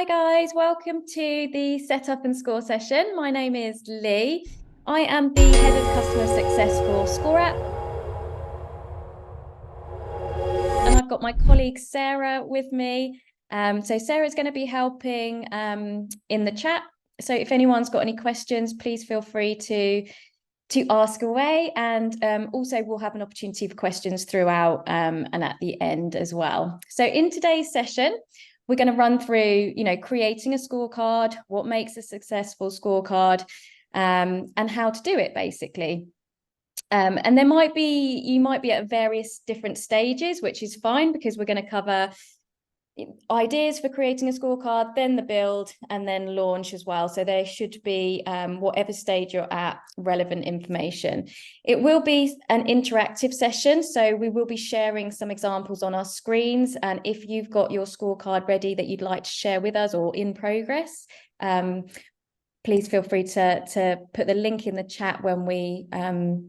Hi guys, welcome to the Setup and Score session. My name is Leigh. I am the Head of Customer Success for ScoreApp. And I've got my colleague Sarah with me. So Sarah's going to be helping in the chat. So if anyone's got any questions, please feel free to ask away. And also we'll have an opportunity for questions throughout and at the end as well. So in today's session, we're going to run through, creating a scorecard, what makes a successful scorecard, and how to do it, basically. And you might be at various different stages, which is fine because we're going to cover ideas for creating a scorecard, then the build, and then launch as well. So there should be, whatever stage you're at, relevant information. It will be an interactive session, so we will be sharing some examples on our screens. And if you've got your scorecard ready that you'd like to share with us or in progress, please feel free to put the link in the chat when we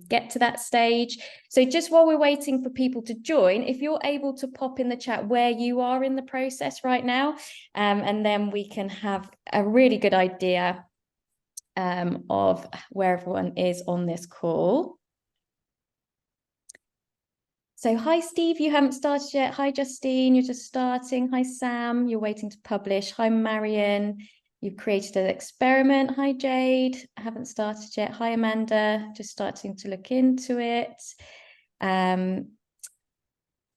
get to that stage. So just while we're waiting for people to join, if you're able to pop in the chat where you are in the process right now, and then we can have a really good idea of where everyone is on this call. So hi, Steve, you haven't started yet. Hi, Justine, you're just starting. Hi, Sam, you're waiting to publish. Hi, Marion. You've created an experiment. Hi, Jade. I haven't started yet. Hi, Amanda. Just starting to look into it.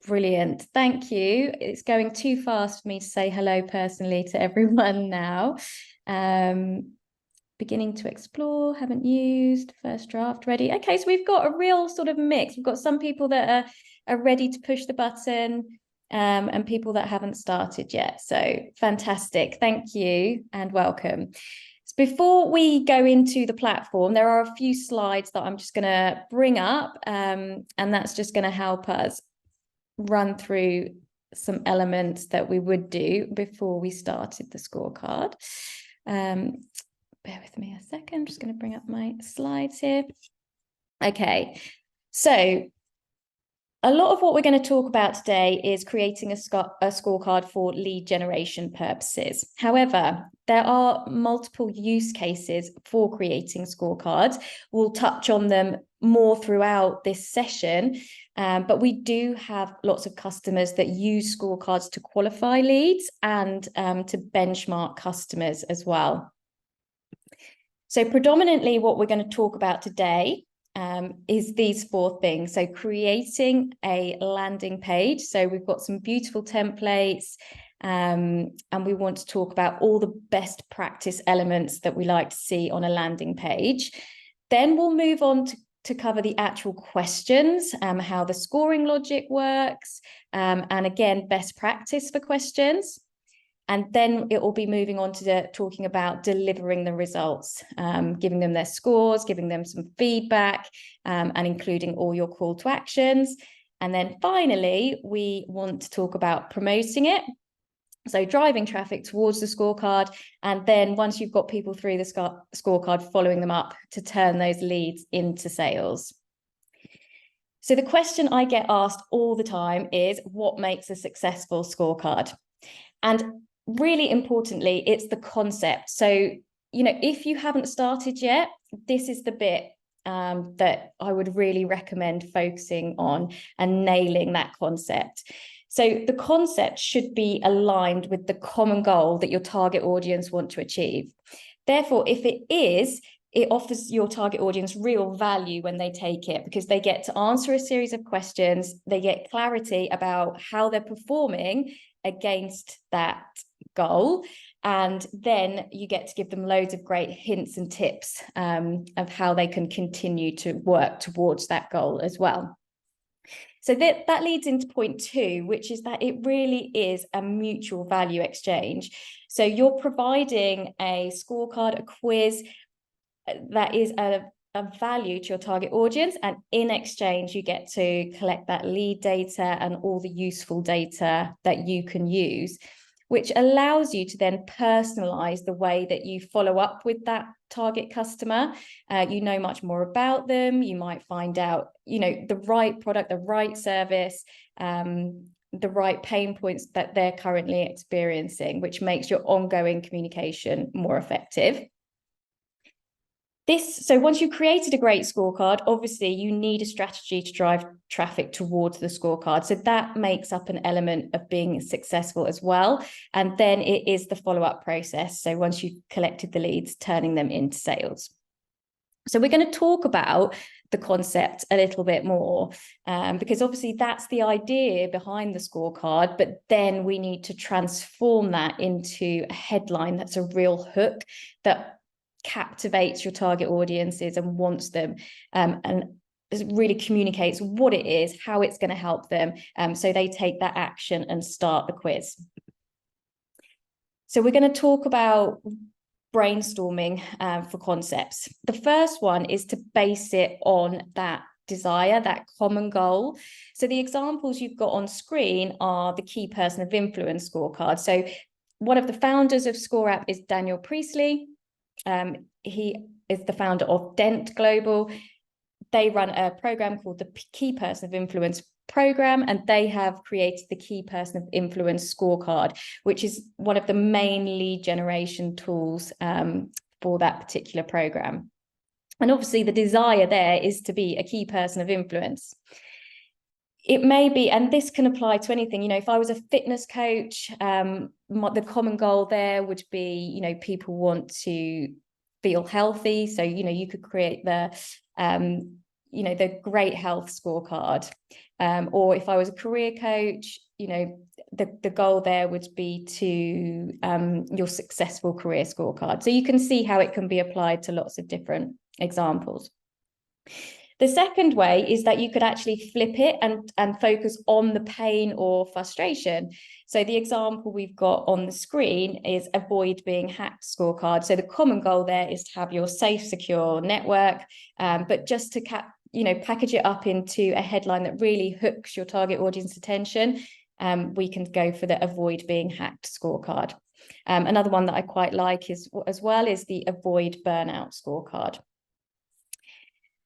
Brilliant. Thank you. It's going too fast for me to say hello personally to everyone now. Beginning to explore, haven't used, first draft ready. Okay, so we've got a real sort of mix. We've got some people that are ready to push the button, and people that haven't started yet. So fantastic. Thank you and welcome. So before we go into the platform, there are a few slides that I'm just going to bring up, and that's just going to help us run through some elements that we would do before we started the scorecard. Bear with me a second. I'm just going to bring up my slides here. Okay, so a lot of what we're going to talk about today is creating a scorecard for lead generation purposes. However, there are multiple use cases for creating scorecards. We'll touch on them more throughout this session, but we do have lots of customers that use scorecards to qualify leads and to benchmark customers as well. So predominantly what we're going to talk about today is these four things. So creating a landing page. So we've got some beautiful templates, and we want to talk about all the best practice elements that we like to see on a landing page. Then we'll move on to cover the actual questions, how the scoring logic works, and again, best practice for questions. And then it will be moving on to talking about delivering the results, giving them their scores, giving them some feedback, and including all your call to actions. And then finally, we want to talk about promoting it. So driving traffic towards the scorecard. And then once you've got people through the scorecard, following them up to turn those leads into sales. So the question I get asked all the time is, what makes a successful scorecard? And really importantly, it's the concept. So, if you haven't started yet, this is the bit that I would really recommend focusing on and nailing that concept. So the concept should be aligned with the common goal that your target audience want to achieve. Therefore, if it is, it offers your target audience real value when they take it, because they get to answer a series of questions, they get clarity about how they're performing against that goal, and then you get to give them loads of great hints and tips of how they can continue to work towards that goal as well. So that leads into point 2, which is that it really is a mutual value exchange. So you're providing a scorecard, a quiz that is a value to your target audience, and in exchange you get to collect that lead data and all the useful data that you can use, which allows you to then personalize the way that you follow up with that target customer. You know much more about them. You might find out, the right product, the right service, the right pain points that they're currently experiencing, which makes your ongoing communication more effective. So once you've created a great scorecard, obviously you need a strategy to drive traffic towards the scorecard. So that makes up an element of being successful as well. And then it is the follow-up process. So once you've collected the leads, turning them into sales. So we're going to talk about the concept a little bit more, because obviously that's the idea behind the scorecard, but then we need to transform that into a headline that's a real hook that captivates your target audiences and wants them, and really communicates what it is, how it's going to help them, so they take that action and start the quiz. So we're going to talk about brainstorming for concepts. The first one is to base it on that desire, that common goal. So the examples you've got on screen are the key person of influence scorecard. So one of the founders of ScoreApp is Daniel Priestley. He is the founder of Dent Global. They run a program called the Key Person of Influence program, and they have created the Key Person of Influence scorecard, which is one of the main lead generation tools for that particular program. And obviously the desire there is to be a key person of influence. It may be, and this can apply to anything, you know, if I was a fitness coach, the common goal there would be, you know, people want to feel healthy. So, you know, you could create the, you know, the great health scorecard. Or if I was a career coach, you know, the goal there would be to your successful career scorecard. So you can see how it can be applied to lots of different examples. The second way is that you could actually flip it and focus on the pain or frustration. So the example we've got on the screen is avoid being hacked scorecard. So the common goal there is to have your safe, secure network, but just to package it up into a headline that really hooks your target audience attention, we can go for the avoid being hacked scorecard. Another one that I quite like is the avoid burnout scorecard.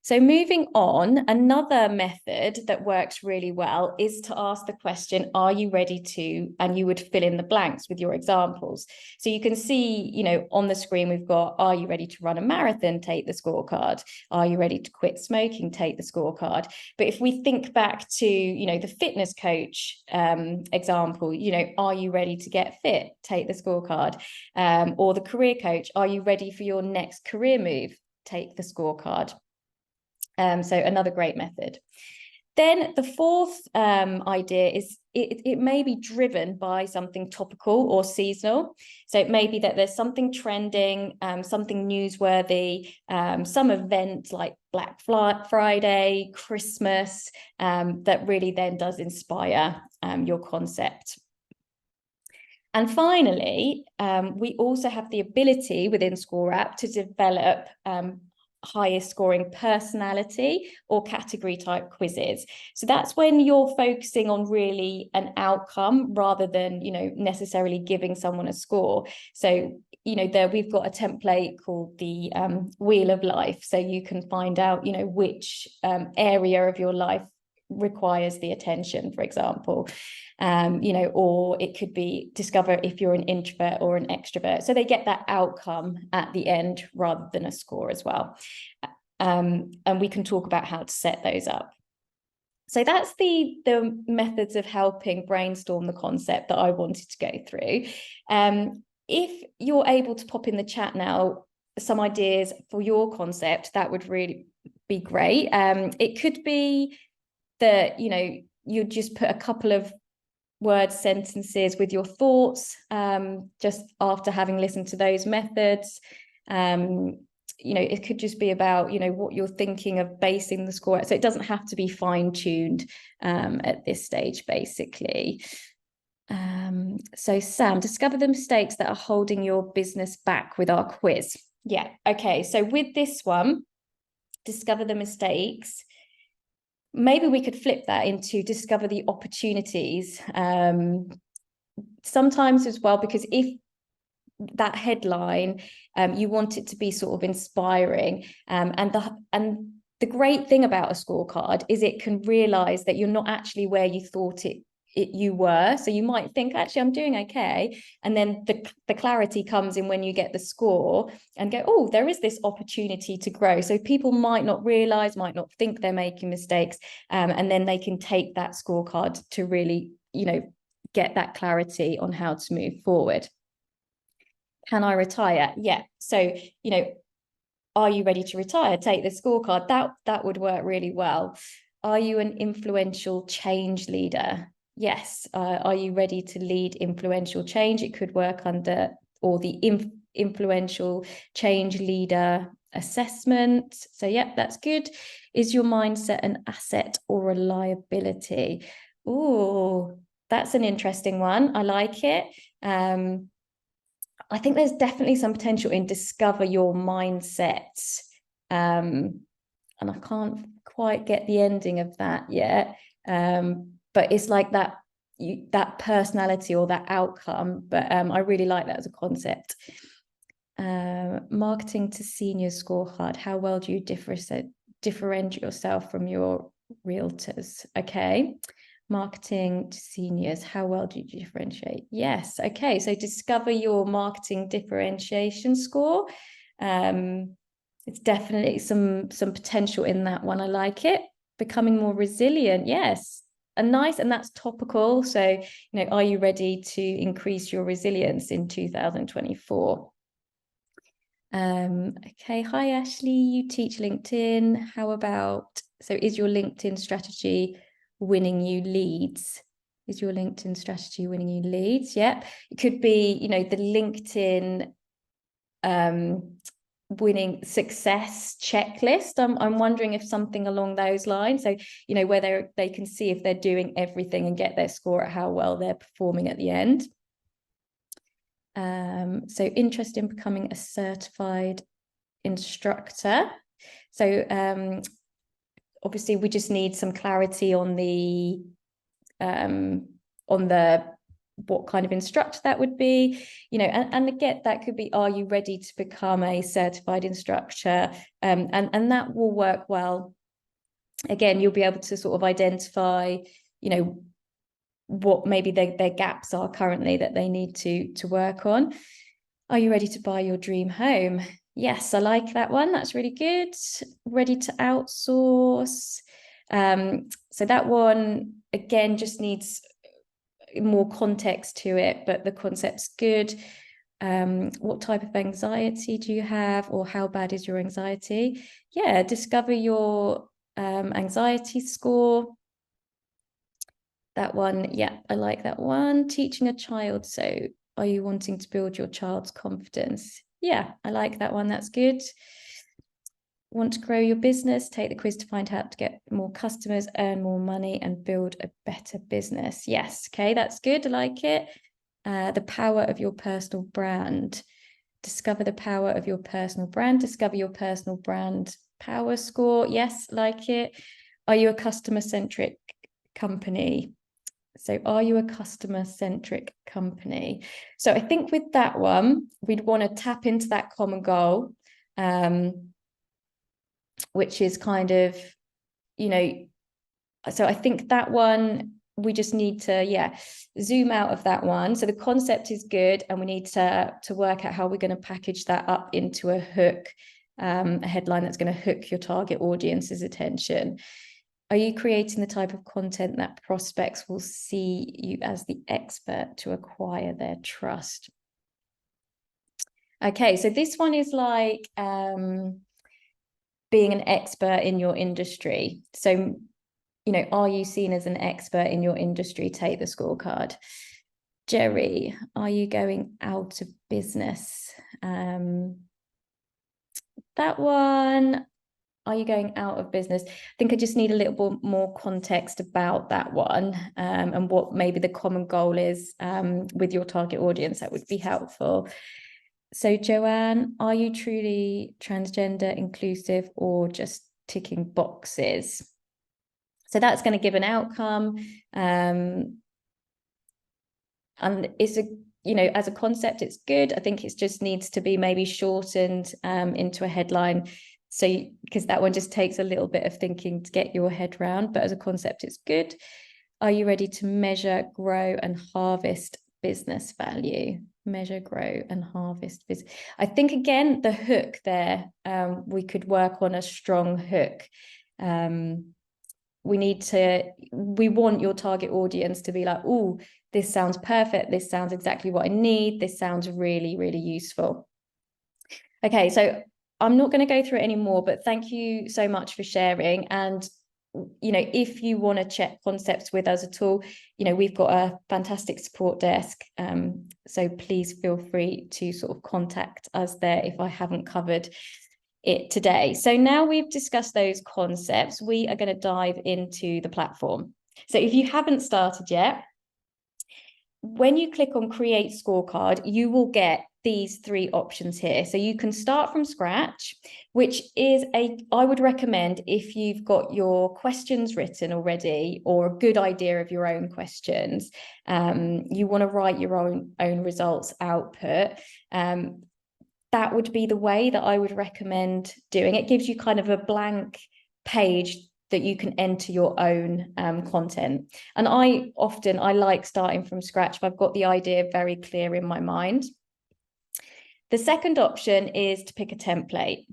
So moving on, another method that works really well is to ask the question, are you ready to, and you would fill in the blanks with your examples. So you can see, you know, on the screen, we've got, are you ready to run a marathon? Take the scorecard. Are you ready to quit smoking? Take the scorecard. But if we think back to, you know, the fitness coach example, you know, are you ready to get fit? Take the scorecard. Or the career coach, are you ready for your next career move? Take the scorecard. So another great method. Then the fourth idea is it may be driven by something topical or seasonal. So it may be that there's something trending, something newsworthy, some event like Black Friday, Christmas, that really then does inspire your concept. And finally, we also have the ability within ScoreApp to develop highest scoring personality or category type quizzes. So that's when you're focusing on really an outcome rather than, you know, necessarily giving someone a score. So, you know, we've got a template called the Wheel of Life. So you can find out, you know, which area of your life requires the attention, for example. You know, or it could be discover if you're an introvert or an extrovert. So they get that outcome at the end rather than a score as well. And we can talk about how to set those up. So that's the methods of helping brainstorm the concept that I wanted to go through. If you're able to pop in the chat now some ideas for your concept, that would really be great. It could be that, you know, you just put a couple of word sentences with your thoughts just after having listened to those methods. You know, it could just be about, you know, what you're thinking of basing the score at. So it doesn't have to be fine-tuned at this stage, basically. So Sam, discover the mistakes that are holding your business back with our quiz. Yeah, okay. So with this one, discover the mistakes. Maybe we could flip that into discover the opportunities sometimes as well, because if that headline, you want it to be sort of inspiring, and the great thing about a scorecard is it can realize that you're not actually where you thought you were. So you might think, actually, I'm doing okay. And then the clarity comes in when you get the score and go, oh, there is this opportunity to grow. So people might not realize, might not think they're making mistakes. And then they can take that scorecard to really, get that clarity on how to move forward. Can I retire? Yeah. So, are you ready to retire? Take the scorecard. That would work really well. Are you an influential change leader? Yes. Are you ready to lead influential change? It could work under, or the influential change leader assessment. So, yeah, that's good. Is your mindset an asset or a liability? Oh, that's an interesting one. I like it. I think there's definitely some potential in discover your mindset. And I can't quite get the ending of that yet. But it's like that personality or that outcome. But I really like that as a concept. Marketing to senior scorecard. How well do you differentiate yourself from your realtors? Okay. Marketing to seniors, how well do you differentiate? Yes. Okay. So discover your marketing differentiation score. It's definitely some potential in that one. I like it. Becoming more resilient. Yes. And that's topical. So, are you ready to increase your resilience in 2024? Okay. Hi, Ashley. You teach LinkedIn. How about, so is your LinkedIn strategy winning you leads? Is your LinkedIn strategy winning you leads? Yeah. It could be, the LinkedIn winning success checklist. I'm wondering if something along those lines. So, where they can see if they're doing everything and get their score at how well they're performing at the end. So interest in becoming a certified instructor. So obviously we just need some clarity on the what kind of instructor that would be, and again, that could be, are you ready to become a certified instructor? And that will work well. Again, you'll be able to sort of identify, what maybe their gaps are currently that they need to work on. Are you ready to buy your dream home? Yes, I like that one. That's really good. Ready to outsource. So that one, again, just needs more context to it, but the concept's good. What type of anxiety do you have, or how bad is your anxiety? Yeah, discover your anxiety score. That one, yeah, I like that one. Teaching a child. So are you wanting to build your child's confidence? Yeah, I like that one. That's good. Want to grow your business? Take the quiz to find out how to get more customers, earn more money, and build a better business. Yes, okay, that's good. I like it. The power of your personal brand. Discover the power of your personal brand. Discover your personal brand power score. Yes, like it. Are you a customer-centric company? So are you a customer-centric company? So I think with that one, we'd want to tap into that common goal, which is kind of, so I think that one, we just need to, zoom out of that one. So the concept is good, and we need to work out how we're going to package that up into a hook, a headline that's going to hook your target audience's attention. Are you creating the type of content that prospects will see you as the expert to acquire their trust? Okay, so this one is like being an expert in your industry. So, are you seen as an expert in your industry? Take the scorecard. Jerry, are you going out of business? That one. Are you going out of business? I think I just need a little bit more context about that one, and what maybe the common goal is with your target audience. That would be helpful. So Joanne, are you truly transgender inclusive, or just ticking boxes? So that's going to give an outcome. And it's as a concept, it's good. I think it just needs to be maybe shortened into a headline. So, because that one just takes a little bit of thinking to get your head around, but as a concept, it's good. Are you ready to measure, grow, and harvest business value? Measure, grow, and harvest business. I think, again, the hook there, we could work on a strong hook. We want your target audience to be like, oh, this sounds perfect. This sounds exactly what I need. This sounds really, really useful. Okay, so I'm not going to go through it anymore, but thank you so much for sharing. And if you want to check concepts with us at all, we've got a fantastic support desk. So please feel free to sort of contact us there if I haven't covered it today. So now we've discussed those concepts, we are going to dive into the platform. So if you haven't started yet, when you click on Create Scorecard, you will get these 3 options here. So you can start from scratch, which is I would recommend if you've got your questions written already or a good idea of your own questions, you want to write your own results output. That would be the way that I would recommend doing it. It gives you kind of a blank page that you can enter your own content. And I like starting from scratch if I've got the idea very clear in my mind. The second option is to pick a template.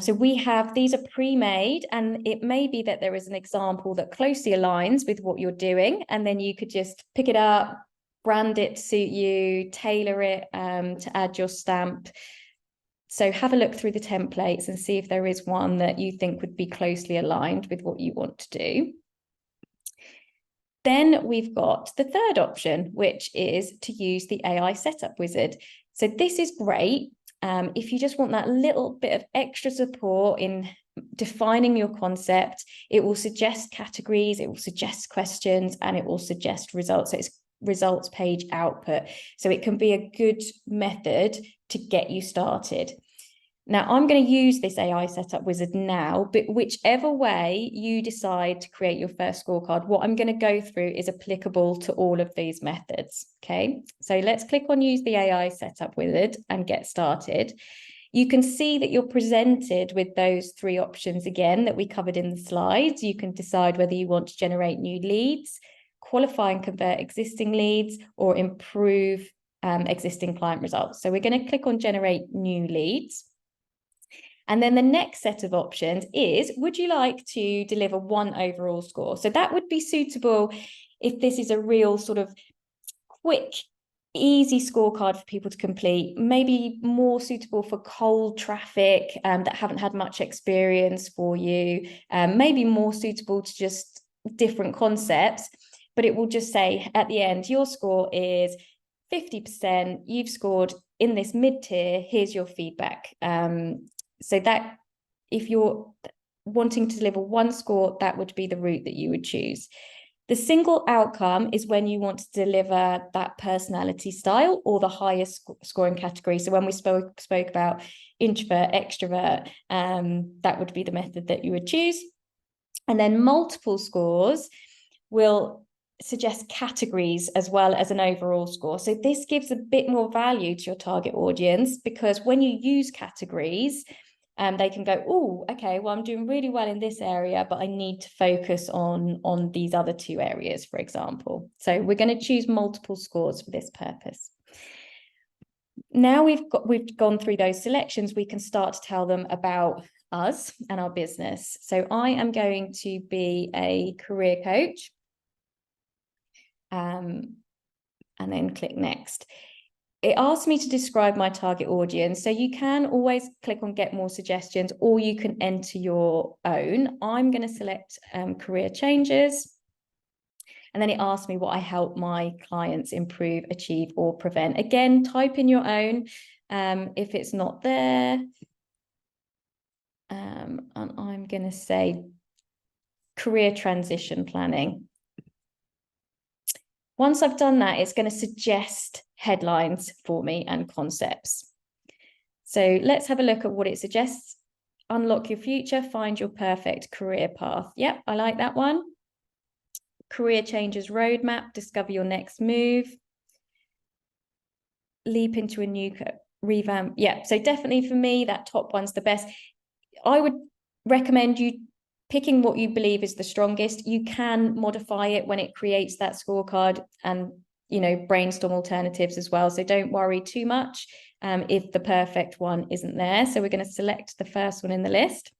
So we have, these are pre-made, and it may be that there is an example that closely aligns with what you're doing, and then you could just pick it up, brand it to suit you, tailor it to add your stamp. So have a look through the templates and see if there is one that you think would be closely aligned with what you want to do. Then we've got the third option, which is to use the AI setup wizard. So this is great if you just want that little bit of extra support in defining your concept. It will suggest categories, it will suggest questions, and it will suggest results. So it's results page output. So it can be a good method to get you started. Now, I'm going to use this AI setup wizard now, but whichever way you decide to create your first scorecard, what I'm going to go through is applicable to all of these methods. Okay, so let's click on use the AI setup wizard and get started. You can see that you're presented with those 3 options again that we covered in the slides. You can decide whether you want to generate new leads, qualify and convert existing leads, or improve existing client results. So we're going to click on generate new leads. And then the next set of options is, would you like to deliver 1 overall score? So that would be suitable if this is a real sort of quick, easy scorecard for people to complete, maybe more suitable for cold traffic that haven't had much experience for you, maybe more suitable to just different concepts, but it will just say at the end, your score is 50%, you've scored in this mid-tier, here's your feedback. So that if you're wanting to deliver 1 score, that would be the route that you would choose. The single outcome is when you want to deliver that personality style or the highest scoring category. So when we spoke about introvert, extrovert, that would be the method that you would choose. And then multiple scores will suggest categories as well as an overall score. So this gives a bit more value to your target audience, because when you use categories, they can go, oh, okay, well, I'm doing really well in this area, but I need to focus on these other 2 areas, for example. So we're going to choose multiple scores for this purpose. Now we've gone through those selections, we can start to tell them about us and our business. So I am going to be a career coach. And then click next. It asks me to describe my target audience. So you can always click on get more suggestions, or you can enter your own. I'm going to select career changes. And then it asks me what I help my clients improve, achieve, or prevent. Again, type in your own if it's not there. And I'm going to say career transition planning. Once I've done that, it's going to suggest headlines for me and concepts. So let's have a look at what it suggests. Unlock your future, find your perfect career path. Yep, I like that one. Career changes roadmap, discover your next move. Leap into a new revamp. Yeah, so definitely for me, that top one's the best. I would recommend you picking what you believe is the strongest. You can modify it when it creates that scorecard and, brainstorm alternatives as well. So don't worry too much if the perfect one isn't there. So we're going to select the first one in the list.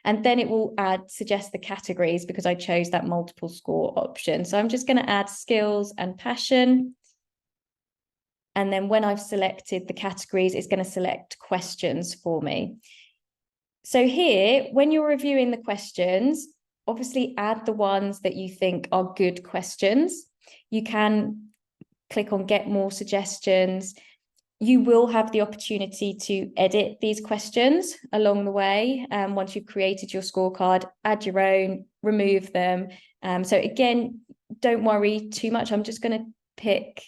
And then it will suggest the categories because I chose that multiple score option. So I'm just going to add skills and passion. And then when I've selected the categories, it's going to select questions for me. So here, when you're reviewing the questions, obviously add the ones that you think are good questions. You can click on get more suggestions. You will have the opportunity to edit these questions along the way. Once you've created your scorecard, add your own, remove them. So again, don't worry too much. I'm just going to pick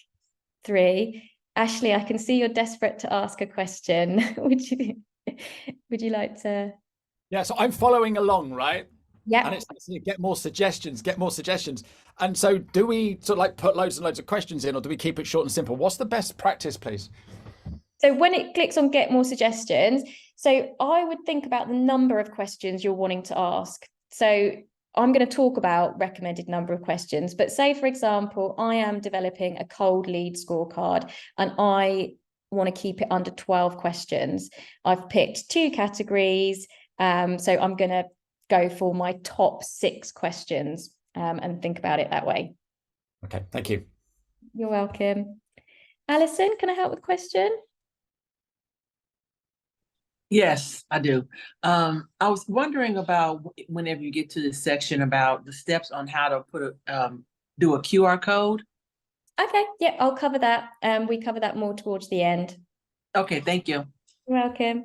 3. Ashley, I can see you're desperate to ask a question. Would you like to? Yeah, so I'm following along, right? Yeah. And it's get more suggestions, get more suggestions. And so do we sort of like put loads and loads of questions in, or do we keep it short and simple? What's the best practice, please? So when it clicks on get more suggestions, so I would think about the number of questions you're wanting to ask. So I'm going to talk about recommended number of questions, but say, for example, I am developing a cold lead scorecard and I want to keep it under 12 questions. I've picked 2 categories. So I'm going to go for my top 6 questions and think about it that way. Okay, thank you. You're welcome. Alison, can I help with a question? Yes, I do. I was wondering about whenever you get to this section about the steps on how to do a QR code. Okay, yeah, I'll cover that. We cover that more towards the end. Okay, thank you. You're welcome.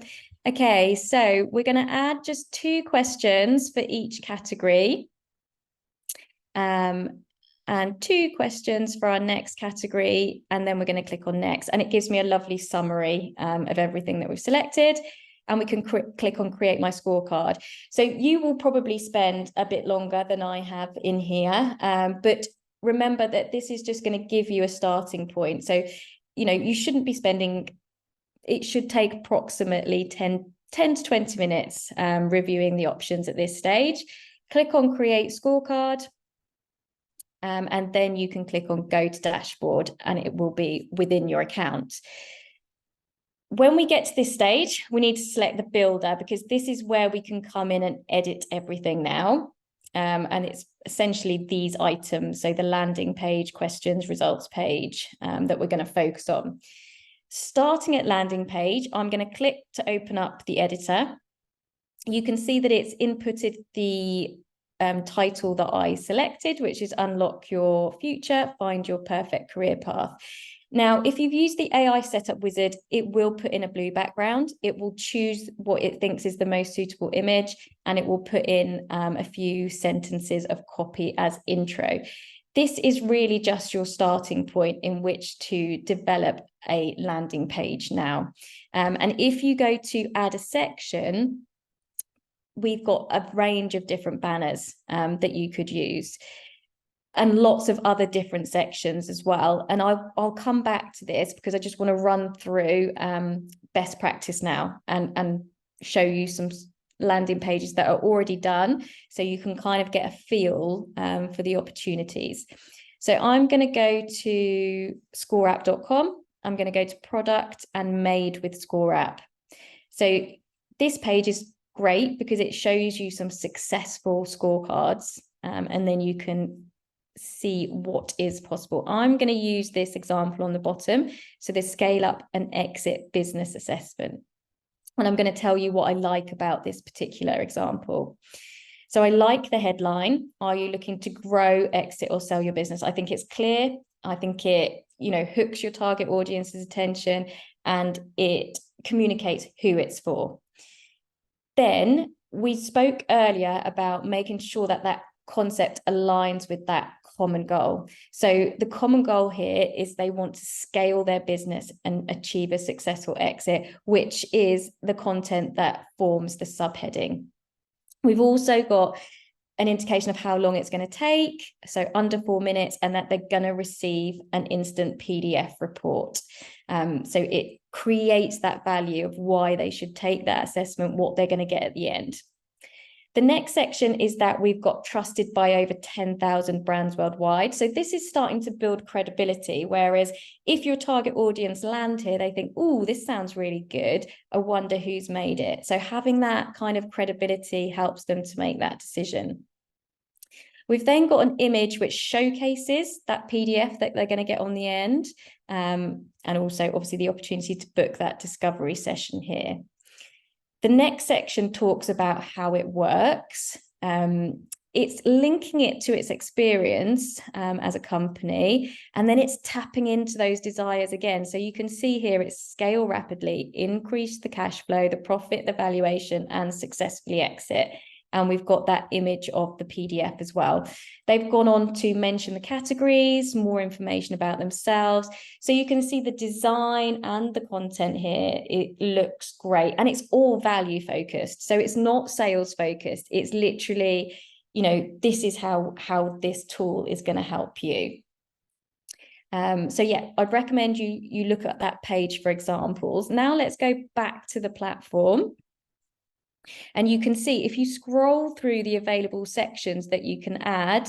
Okay, so we're going to add just 2 questions for each category. And 2 questions for our next category, and then we're going to click on next, and it gives me a lovely summary of everything that we've selected, and we can click on create my scorecard. So you will probably spend a bit longer than I have in here, but remember that this is just going to give you a starting point. So you shouldn't be spending, it should take approximately 10 to 20 minutes reviewing the options at this stage. Click on create scorecard. And then you can click on go to dashboard and it will be within your account. When we get to this stage, we need to select the builder because this is where we can come in and edit everything now. And it's essentially these items. So the landing page, questions, results page that we're going to focus on. Starting at landing page, I'm going to click to open up the editor. You can see that it's inputted the title that I selected, which is Unlock Your Future, Find Your Perfect Career Path. Now, if you've used the AI setup wizard, it will put in a blue background. It will choose what it thinks is the most suitable image, and it will put in a few sentences of copy as intro. This is really just your starting point in which to develop a landing page now. And if you go to add a section, we've got a range of different banners that you could use and lots of other different sections as well. And I'll come back to this because I just want to run through best practice now and show you some landing pages that are already done so you can kind of get a feel for the opportunities. So I'm going to go to scoreapp.com. I'm going to go to product and made with ScoreApp. So this page is great because it shows you some successful scorecards and then you can see what is possible. I'm going to use this example on the bottom. So the scale up and exit business assessment. And I'm going to tell you what I like about this particular example. So I like the headline. Are you looking to grow, exit, or sell your business? I think it's clear. I think it, hooks your target audience's attention and it communicates who it's for. Then we spoke earlier about making sure that that concept aligns with that common goal. So the common goal here is they want to scale their business and achieve a successful exit, which is the content that forms the subheading. We've also got an indication of how long it's going to take, so under 4 minutes, and that they're going to receive an instant PDF report. So it creates that value of why they should take that assessment, what they're going to get at the end. The next section is that we've got trusted by over 10,000 brands worldwide. So this is starting to build credibility. Whereas if your target audience land here, they think, oh, this sounds really good. I wonder who's made it. So having that kind of credibility helps them to make that decision. We've then got an image which showcases that PDF that they're going to get on the end. And also, obviously, the opportunity to book that discovery session here. The next section talks about how it works. It's linking it to its experience as a company, and then it's tapping into those desires again. So you can see here it's scale rapidly, increase the cash flow, the profit, the valuation, and successfully exit. And we've got that image of the PDF as well. They've gone on to mention the categories, more information about themselves. So you can see the design and the content here. It looks great. And it's all value focused. So it's not sales focused. It's literally, you know, this is how this tool is going to help you. So yeah, I'd recommend you look at that page for examples. Now let's go back to the platform. And you can see if you scroll through the available sections that you can add,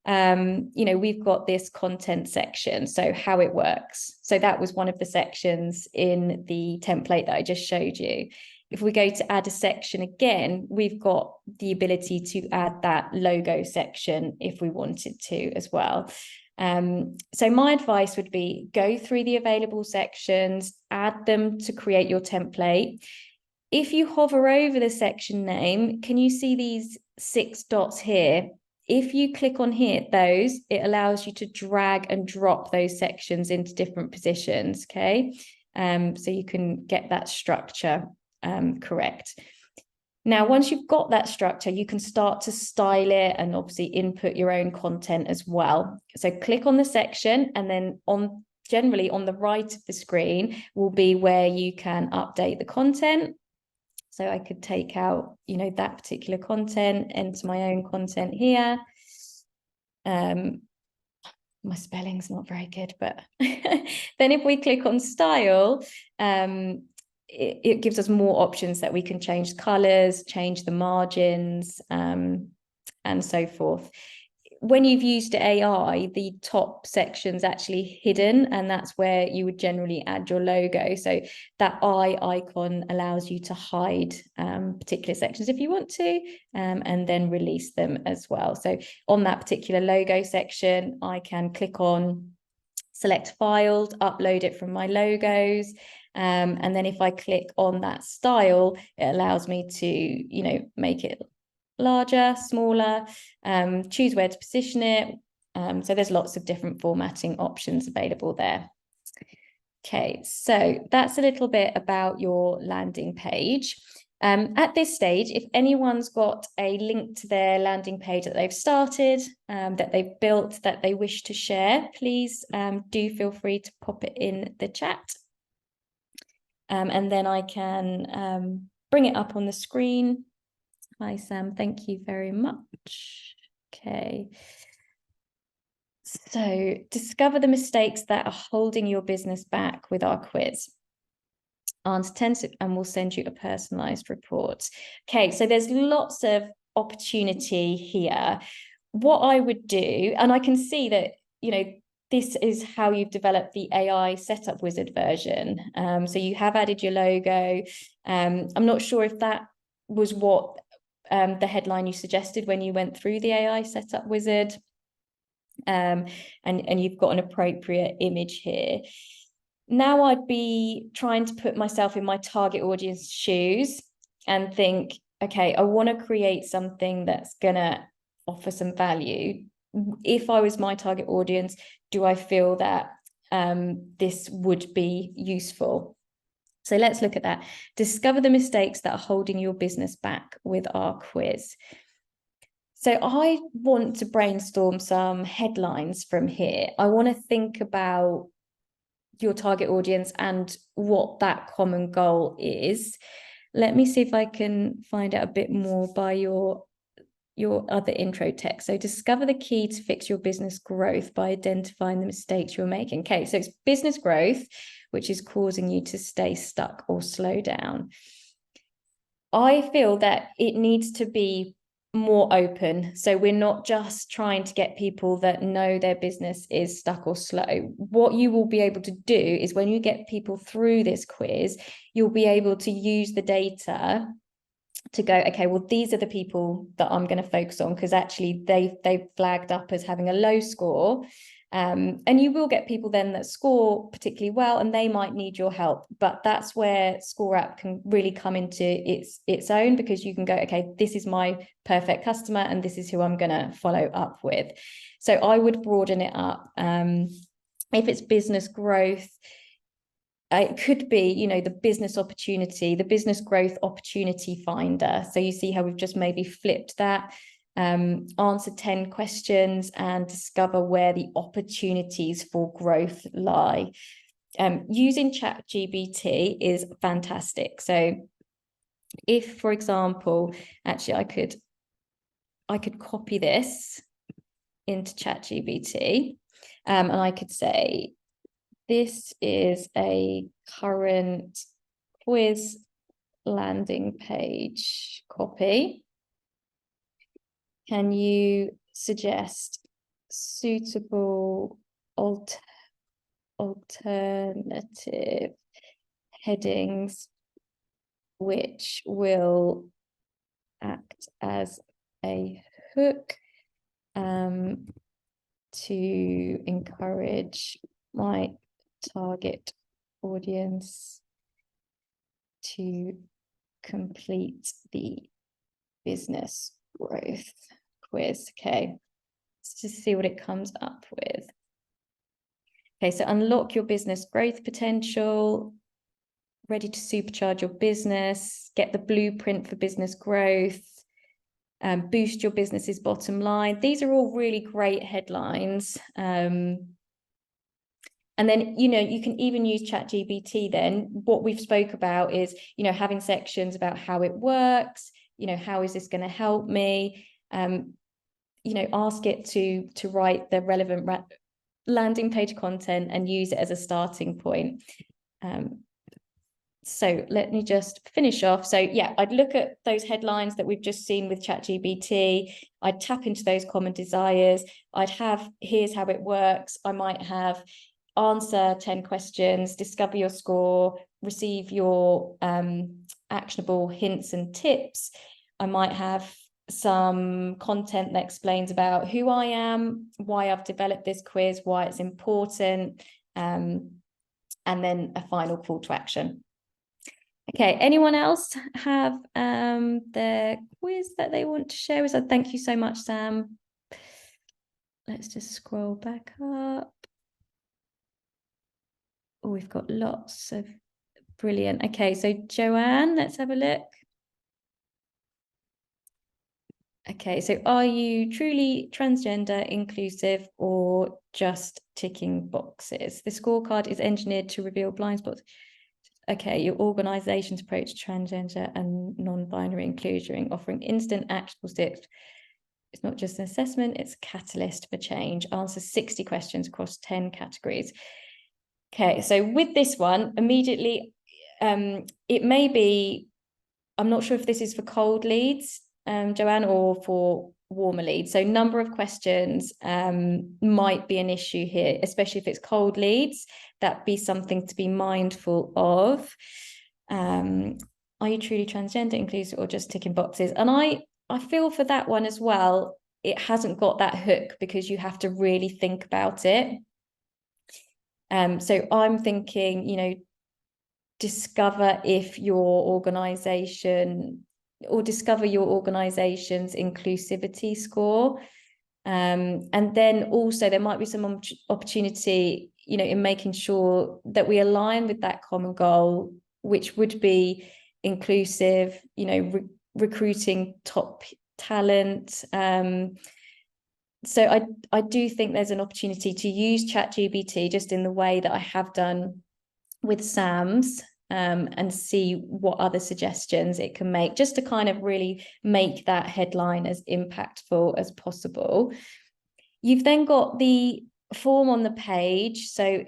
you know, we've got this content section, so how it works. So that was one of the sections in the template that I just showed you. If we go to add a section again, we've got the ability to add that logo section if we wanted to as well. So my advice would be go through the available sections, add them to create your template. If you hover over the section name, can you see these 6 dots here? If you click on here, it allows you to drag and drop those sections into different positions, okay? So you can get that structure correct. Now, once you've got that structure, you can start to style it and obviously input your own content as well. So click on the section, and then generally on the right of the screen will be where you can update the content. So I could take out, you know, that particular content, enter my own content here. My spelling's not very good, but then if we click on style, it gives us more options that we can change colors, change the margins, and so forth. When you've used AI, the top section's actually hidden, and that's where you would generally add your logo. So that eye icon allows you to hide particular sections if you want to, and then release them as well. So on that particular logo section, I can click on select files, upload it from my logos. And then if I click on that style, it allows me to, you know, make it larger, smaller, choose where to position it. So there's lots of different formatting options available there. Okay, so that's a little bit about your landing page. At this stage, if anyone's got a link to their landing page that they've started, that they've built, that they wish to share, please do feel free to pop it in the chat. And then I can bring it up on the screen. Hi, Sam. Thank you very much. Okay. So discover the mistakes that are holding your business back with our quiz. Answer 10 and we'll send you a personalized report. Okay, so there's lots of opportunity here. What I would do, and I can see that, you know, this is how you've developed the AI setup wizard version. So you have added your logo. I'm not sure if that was what the headline you suggested when you went through the AI setup wizard, and you've got an appropriate image here. Now I'd be trying to put myself in my target audience shoes and think, okay, I want to create something that's gonna offer some value. If I was my target audience, do I feel that this would be useful? So let's look at that. Discover the mistakes that are holding your business back with our quiz. So I want to brainstorm some headlines from here. I want to think about your target audience and what that common goal is. Let me see if I can find out a bit more by your other intro text. So discover the key to fix your business growth by identifying the mistakes you're making. Okay, so it's business growth, which is causing you to stay stuck or slow down. I feel that it needs to be more open. So we're not just trying to get people that know their business is stuck or slow. What you will be able to do is when you get people through this quiz, you'll be able to use the data to go, okay, well, these are the people that I'm going to focus on, because actually they've flagged up as having a low score. And you will get people then that score particularly well, and they might need your help. But that's where ScoreApp can really come into its own, because you can go, okay, this is my perfect customer and this is who I'm going to follow up with. So I would broaden it up. If it's business growth, it could be, you know, the business opportunity, the business growth opportunity finder. So you see how we've just maybe flipped that. Answer 10 questions and discover where the opportunities for growth lie. Using ChatGPT is fantastic. So if, for example, actually I could copy this into ChatGPT, and I could say, this is a current quiz landing page copy. Can you suggest suitable alternative headings which will act as a hook to encourage my target audience to complete the business growth quiz? Okay, let's just see what it comes up with. Okay, so unlock your business growth potential, ready to supercharge your business, get the blueprint for business growth, boost your business's bottom line. These are all really great headlines. And then, you know, you can even use ChatGPT then. What we've spoke about is, you know, having sections about how it works, you know, how is this going to help me? You know, ask it to write the relevant landing page content and use it as a starting point. So let me just finish off. So yeah, I'd look at those headlines that we've just seen with ChatGPT. I'd tap into those common desires. I'd have, here's how it works. I might have answer 10 questions, discover your score, receive your actionable hints and tips. I might have some content that explains about who I am, why I've developed this quiz, why it's important, and then a final call to action. Okay, anyone else have their quiz that they want to share with us? Thank you so much, Sam. Let's just scroll back up. Oh, we've got lots of brilliant. Okay, so Joanne, let's have a look. Okay, so are you truly transgender, inclusive, or just ticking boxes? The scorecard is engineered to reveal blind spots. Okay, your organization's approach to transgender and non-binary inclusion, offering instant actionable steps. It's not just an assessment, it's a catalyst for change. Answer 60 questions across 10 categories. Okay, so with this one, immediately, it may be, I'm not sure if this is for cold leads, Joanne, or for warmer leads. So number of questions might be an issue here, especially if it's cold leads. That'd be something to be mindful of. Are you truly transgender, inclusive, or just ticking boxes? And I feel for that one as well, it hasn't got that hook because you have to really think about it. So I'm thinking, you know, discover if your organization, or discover your organization's inclusivity score. And then also there might be some opportunity, you know, in making sure that we align with that common goal, which would be inclusive, you know, recruiting top talent. So I do think there's an opportunity to use ChatGPT just in the way that I have done with Sam's, and see what other suggestions it can make, just to kind of really make that headline as impactful as possible. You've then got the form on the page, so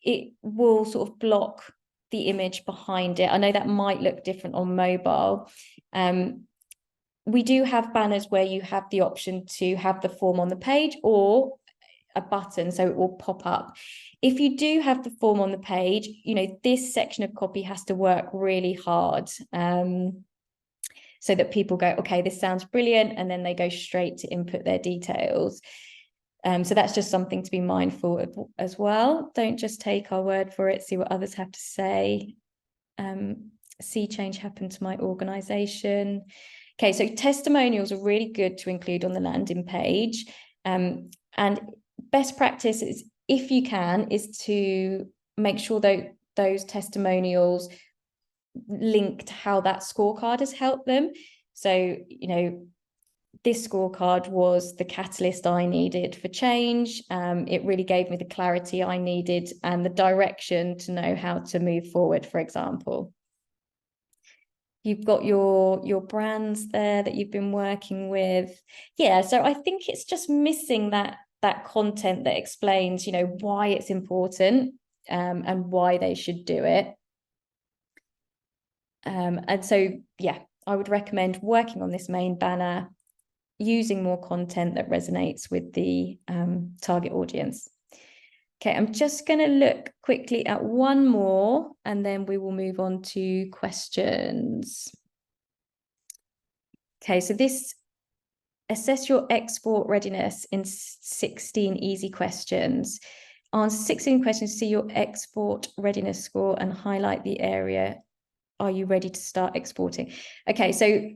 it will sort of block the image behind it. I know that might look different on mobile. we do have banners where you have the option to have the form on the page or a button, so it will pop up. If you do have the form on the page, you know, this section of copy has to work really hard, so that people go, okay, this sounds brilliant, and then they go straight to input their details. So that's just something to be mindful of as well. Don't just take our word for it, see what others have to say. See change happen to my organization. Okay, so testimonials are really good to include on the landing page. And best practice is, if you can, is to make sure that those testimonials link to how that scorecard has helped them. So, you know, this scorecard was the catalyst I needed for change. It really gave me the clarity I needed and the direction to know how to move forward, for example. You've got your brands there that you've been working with. Yeah, so I think it's just missing that content that explains, you know, why it's important, and why they should do it. And so, yeah, I would recommend working on this main banner, using more content that resonates with the target audience. Okay, I'm just going to look quickly at one more, and then we will move on to questions. Okay, so this, assess your export readiness in 16 easy questions. Answer 16 questions, see your export readiness score, and highlight the area. Are you ready to start exporting? Okay, so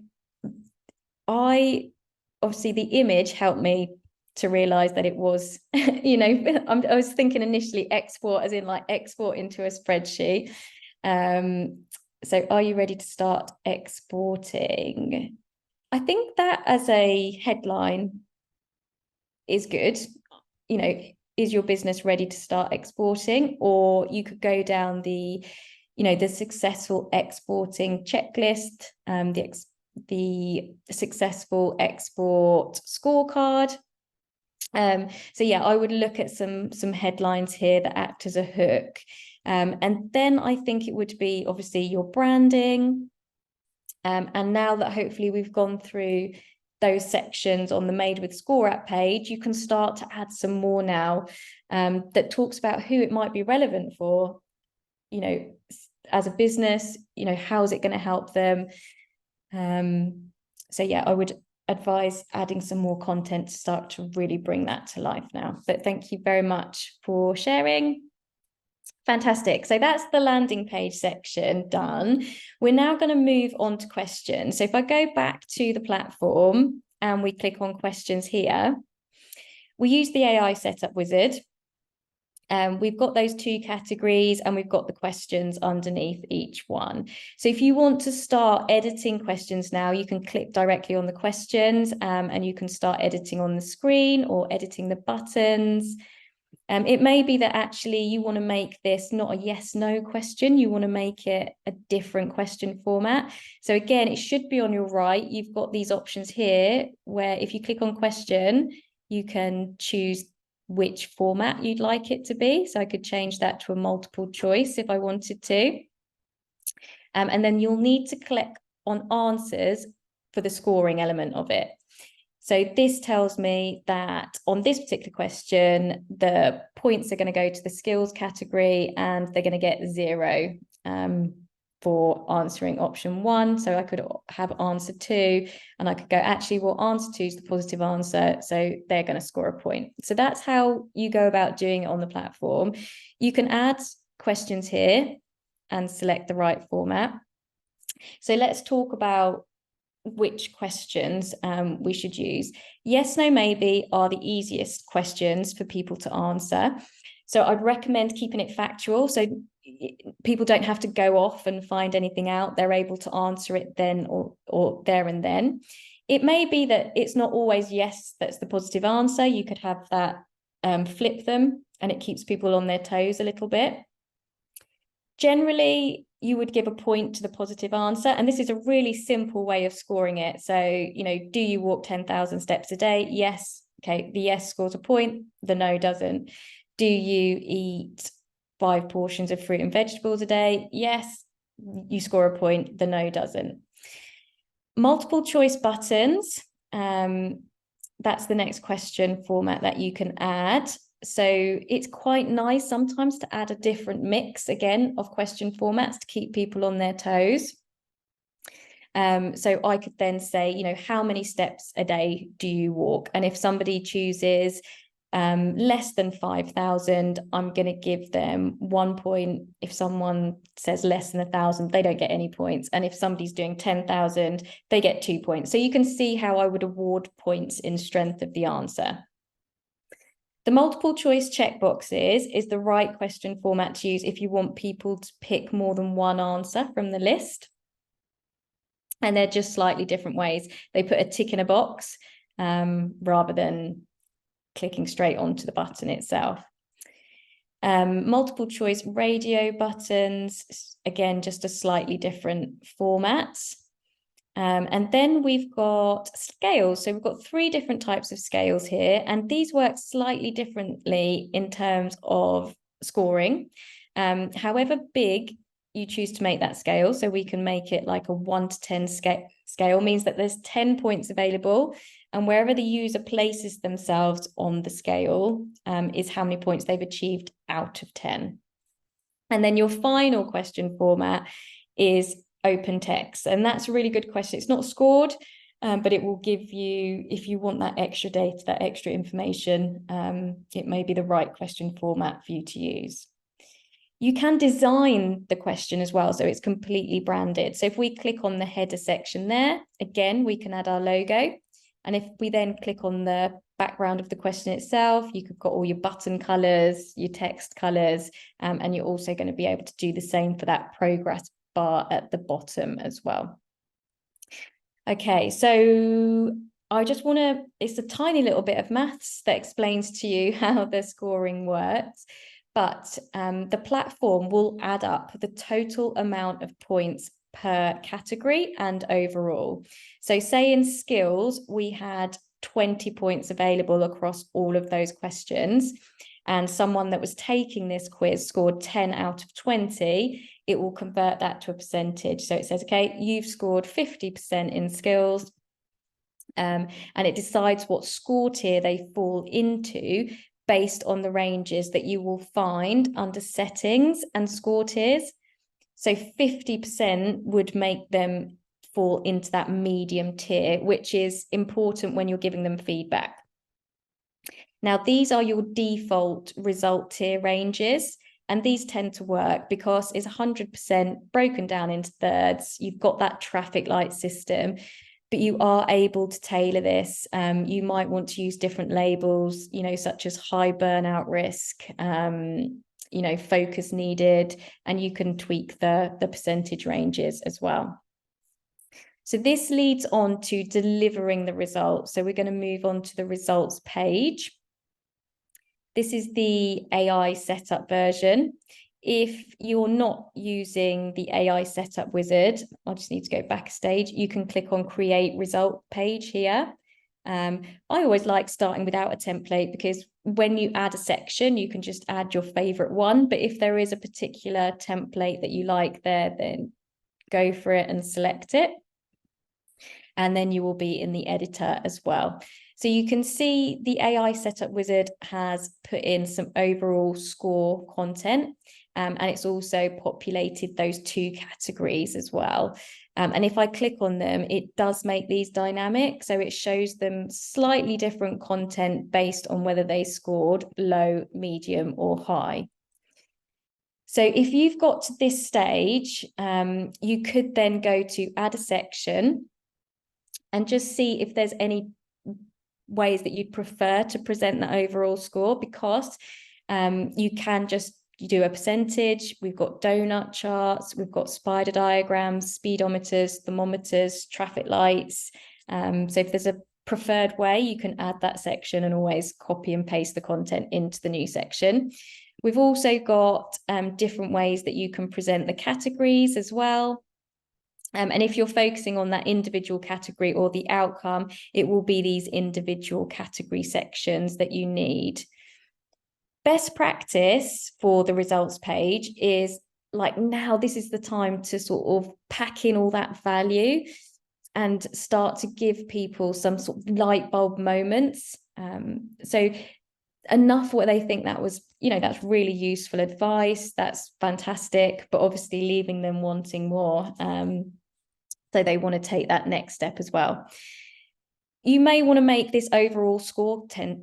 obviously the image helped me to realize that it was, you know, I was thinking initially export as in like export into a spreadsheet. So are you ready to start exporting? I think that as a headline is good. You know, is your business ready to start exporting? Or you could go down the, you know, the successful exporting checklist, the successful export scorecard. So yeah, I would look at some headlines here that act as a hook. And then I think it would be obviously your branding. And now that hopefully we've gone through those sections on the Made with ScoreApp page, you can start to add some more now, that talks about who it might be relevant for, you know, as a business, you know, how is it going to help them? So yeah, I would advise adding some more content to start to really bring that to life now. But thank you very much for sharing. Fantastic. So that's the landing page section done. We're now going to move on to questions. So if I go back to the platform and we click on questions here, we use the AI setup wizard. We've got those two categories and we've got the questions underneath each one. So if you want to start editing questions now, you can click directly on the questions, and you can start editing on the screen or editing the buttons. It may be that actually you want to make this not a yes/no question, you want to make it a different question format. So again, it should be on your right. You've got these options here where if you click on question, you can choose which format you'd like it to be. So I could change that to a multiple choice if I wanted to. And then you'll need to click on answers for the scoring element of it. So this tells me that on this particular question, the points are going to go to the skills category and they're going to get 0 for answering option 1. So I could have answer 2 and I could go, actually, well, answer 2 is the positive answer. So they're going to score a point. So that's how you go about doing it on the platform. You can add questions here and select the right format. So let's talk about which questions we should use. Yes, no, maybe are the easiest questions for people to answer. So I'd recommend keeping it factual. So people don't have to go off and find anything out. They're able to answer it then or there and then. It may be that it's not always yes, that's the positive answer. You could have that flip them and it keeps people on their toes a little bit. Generally, you would give a point to the positive answer. And this is a really simple way of scoring it. So, you know, do you walk 10,000 steps a day? Yes. Okay, the yes scores a point, the no doesn't. Do you eat 5 portions of fruit and vegetables a day? Yes, you score a point, the no doesn't. Multiple choice buttons. That's the next question format that you can add. So it's quite nice sometimes to add a different mix, again, of question formats to keep people on their toes. So I could then say, you know, how many steps a day do you walk? And if somebody chooses less than 5,000, I'm going to give them 1 point. If someone says less than 1,000, they don't get any points. And if somebody's doing 10,000, they get 2 points. So you can see how I would award points in strength of the answer. The multiple choice checkboxes is the right question format to use if you want people to pick more than one answer from the list. And they're just slightly different ways. They put a tick in a box rather than clicking straight onto the button itself. Multiple choice radio buttons, again, just a slightly different format. And then we've got scales. So we've got 3 different types of scales here, and these work slightly differently in terms of scoring. However big you choose to make that scale, so we can make it like a 1 to 10 scale, means that there's 10 points available, and wherever the user places themselves on the scale is how many points they've achieved out of 10. And then your final question format is open text, and that's a really good question. It's not scored, but it will give you, if you want that extra data, that extra information, it may be the right question format for you to use. You can design the question as well, so it's completely branded. So if we click on the header section there, again, we can add our logo. And if we then click on the background of the question itself, you could got all your button colors, your text colors, and you're also going to be able to do the same for that progress bar at the bottom as well. Okay, so I just want to, it's a tiny little bit of maths that explains to you how the scoring works. But the platform will add up the total amount of points per category and overall. So say in skills, we had 20 points available across all of those questions, and someone that was taking this quiz scored 10 out of 20, it will convert that to a percentage. So it says, okay, you've scored 50% in skills, and it decides what score tier they fall into based on the ranges that you will find under settings and score tiers. So 50% would make them fall into that medium tier, which is important when you're giving them feedback. Now, these are your default result tier ranges, and these tend to work because it's 100% broken down into thirds. You've got that traffic light system, but you are able to tailor this. You might want to use different labels, you know, such as high burnout risk, you know, focus needed, and you can tweak the percentage ranges as well. So this leads on to delivering the results. So we're going to move on to the results page. This is the AI setup version. If you're not using the AI setup wizard, I just need to go back a stage. You can click on create result page here. I always like starting without a template, because when you add a section, you can just add your favorite one. But if there is a particular template that you like there, then go for it and select it. And then you will be in the editor as well. So you can see the AI setup wizard has put in some overall score content. And it's also populated those 2 categories as well. And if I click on them, it does make these dynamic. So it shows them slightly different content based on whether they scored low, medium, or high. So if you've got to this stage, you could then go to add a section and just see if there's any ways that you'd prefer to present the overall score, because you can just do a percentage. We've got donut charts, we've got spider diagrams, speedometers, thermometers, traffic lights. So if there's a preferred way, you can add that section and always copy and paste the content into the new section. We've also got different ways that you can present the categories as well. And if you're focusing on that individual category or the outcome, it will be these individual category sections that you need. Best practice for the results page is, like, now this is the time to sort of pack in all that value. and start to give people some sort of light bulb moments. So enough where they think that was, that's really useful advice, that's fantastic, but obviously leaving them wanting more. So they want to take that next step as well. You may want to make this overall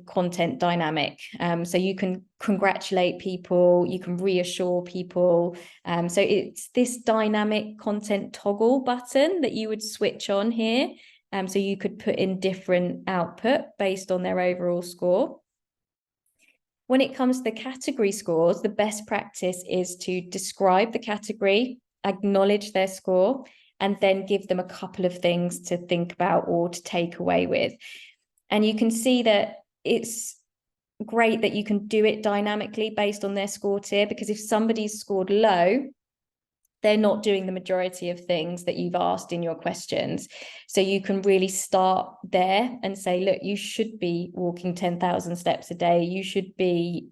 content dynamic. So you can congratulate people, you can reassure people. So it's this dynamic content toggle button that you would switch on here. So you could put in different output based on their overall score. When it comes to the category scores, the best practice is to describe the category, acknowledge their score, and then give them a couple of things to think about or to take away with. And you can see that it's great that you can do it dynamically based on their score tier, because if somebody's scored low, they're not doing the majority of things that you've asked in your questions. So you can really start there and say, look, you should be walking 10,000 steps a day. You should be,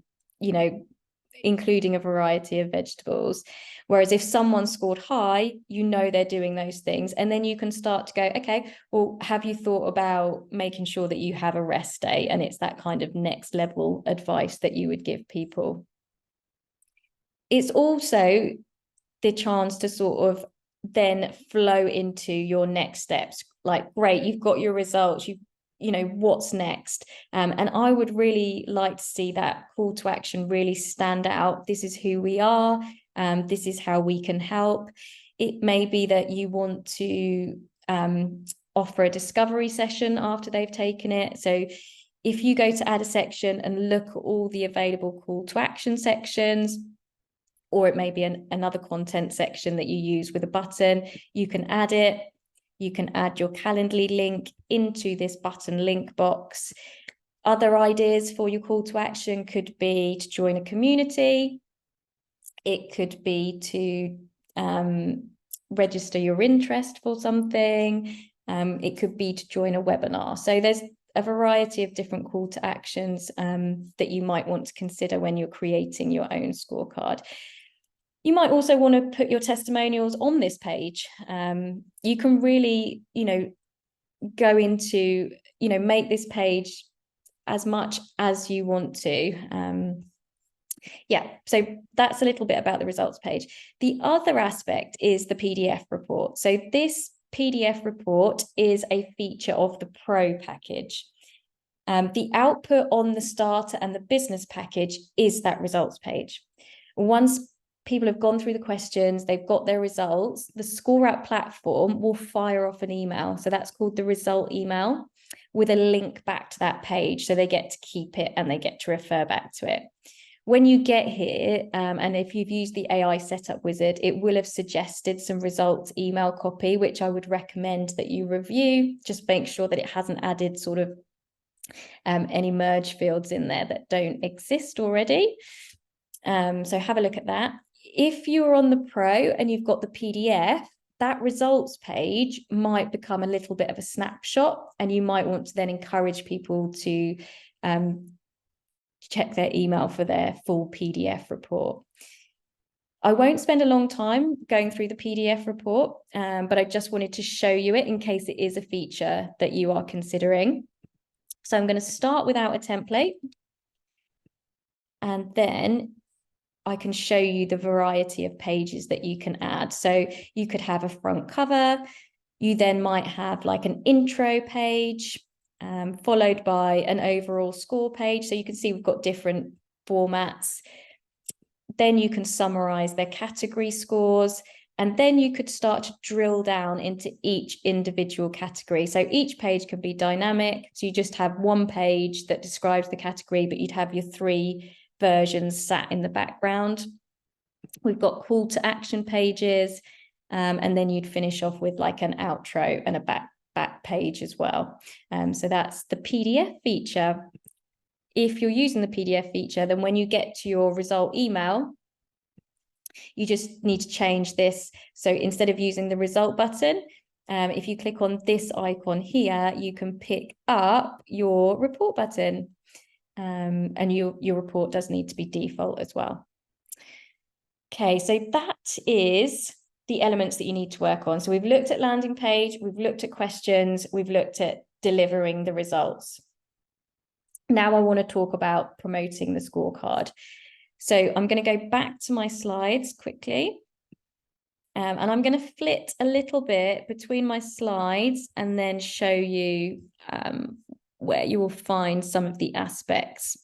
including a variety of vegetables. Whereas if someone scored high, they're doing those things. And then you can start to go, okay, well, have you thought about making sure that you have a rest day? And it's that kind of next level advice that you would give people. It's also the chance to sort of then flow into your next steps. Like, great, you've got your results, what's next? And I would really like to see that call to action really stand out. This is who we are. This is how we can help. It may be that you want to offer a discovery session after they've taken it. So if you go to add a section and look at all the available call to action sections, or it may be another content section that you use with a button, you can add it. You can add your Calendly link into this button link box. Other ideas for your call to action could be to join a community. It could be to register your interest for something. It could be to join a webinar. So there's a variety of different call to actions that you might want to consider when you're creating your own scorecard. You might also want to put your testimonials on this page. You can really, go into, make this page as much as you want to. So that's a little bit about the results page. The other aspect is the PDF report. So this PDF report is a feature of the Pro package. The output on the starter and the business package is that results page. Once people have gone through the questions, they've got their results, the ScoreApp platform will fire off an email. So that's called the result email, with a link back to that page. So they get to keep it and they get to refer back to it. When you get here, and if you've used the AI setup wizard, it will have suggested some results email copy, which I would recommend that you review. Just make sure that it hasn't added sort of any merge fields in there that don't exist already. So have a look at that. If you're on the Pro and you've got the PDF, that results page might become a little bit of a snapshot, and you might want to then encourage people to check their email for their full PDF report. I won't spend a long time going through the PDF report, but I just wanted to show you it in case it is a feature that you are considering. So I'm going to start without a template, and then I can show you the variety of pages that you can add. So you could have a front cover. You then might have like an intro page, followed by an overall score page. So you can see we've got different formats. Then you can summarize their category scores, and then you could start to drill down into each individual category. So each page can be dynamic. So you just have one page that describes the category, but you'd have your 3 versions sat in the background. We've got call to action pages, and then you'd finish off with like an outro and a back page as well. So that's the PDF feature. If you're using the PDF feature, then when you get to your result email, you just need to change this. So instead of using the result button, if you click on this icon here, you can pick up your report button. And your report does need to be default as well. Okay, so that is the elements that you need to work on. So we've looked at landing page, we've looked at questions, we've looked at delivering the results. Now I want to talk about promoting the scorecard. So I'm going to go back to my slides quickly. And I'm going to flit a little bit between my slides and then show you where you will find some of the aspects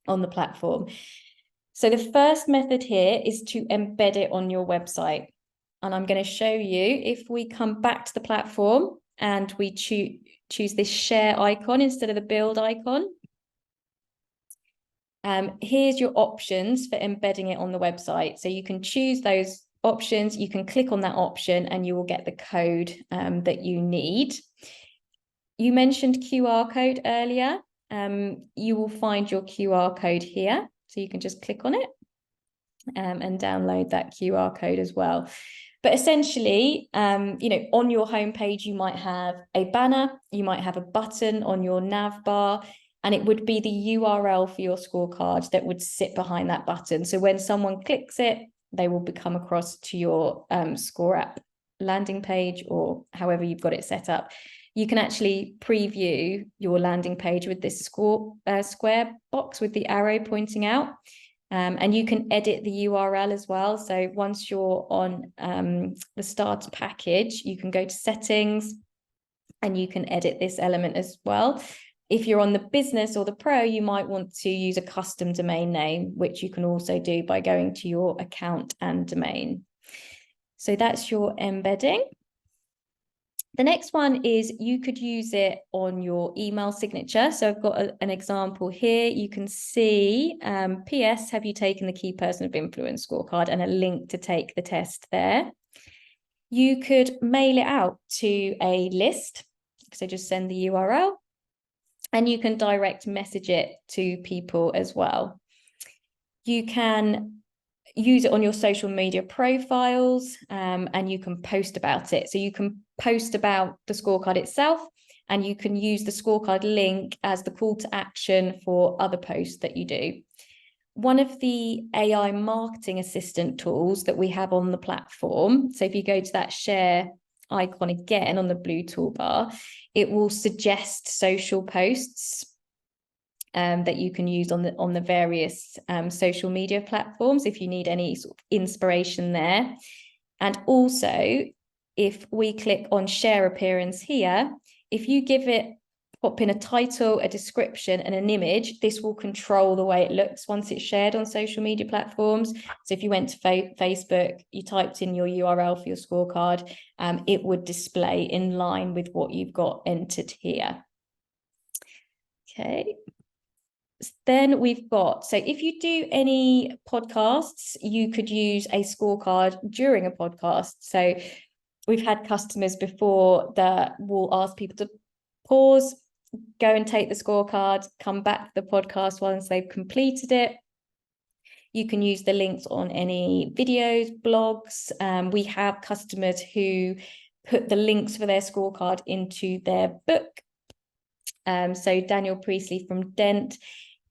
on the platform. So the first method here is to embed it on your website. And I'm going to show you, if we come back to the platform and we choose this share icon instead of the build icon. Here's your options for embedding it on the website. So you can choose those options, you can click on that option and you will get the code that you need. You mentioned QR code earlier. You will find your QR code here. So you can just click on it and download that QR code as well. But essentially, on your homepage, you might have a banner, you might have a button on your nav bar, and it would be the URL for your scorecard that would sit behind that button. So when someone clicks it, they will come across to your ScoreApp landing page, or however you've got it set up. You can actually preview your landing page with this square box with the arrow pointing out. And you can edit the URL as well. So once you're on the starter package, you can go to settings and you can edit this element as well. If you're on the business or the pro, you might want to use a custom domain name, which you can also do by going to your account and domain. So that's your embedding. The next one is you could use it on your email signature. So I've got an example here. You can see, PS, have you taken the key person of influence scorecard, and a link to take the test there. You could mail it out to a list. So just send the URL. And you can direct message it to people as well. You can use it on your social media profiles, and you can post about it. So you can post about the scorecard itself, and you can use the scorecard link as the call to action for other posts that you do. One of the AI marketing assistant tools that we have on the platform, so if you go to that share icon again on the blue toolbar, it will suggest social posts that you can use on the various social media platforms if you need any sort of inspiration there. And also, if we click on share appearance here, if you pop in a title, a description, and an image, this will control the way it looks once it's shared on social media platforms. So if you went to Facebook, you typed in your URL for your scorecard, it would display in line with what you've got entered here. Okay. Then we've got, so if you do any podcasts, you could use a scorecard during a podcast. So we've had customers before that will ask people to pause, go and take the scorecard, come back to the podcast once they've completed it. You can use the links on any videos, blogs. We have customers who put the links for their scorecard into their book. So Daniel Priestley from Dent,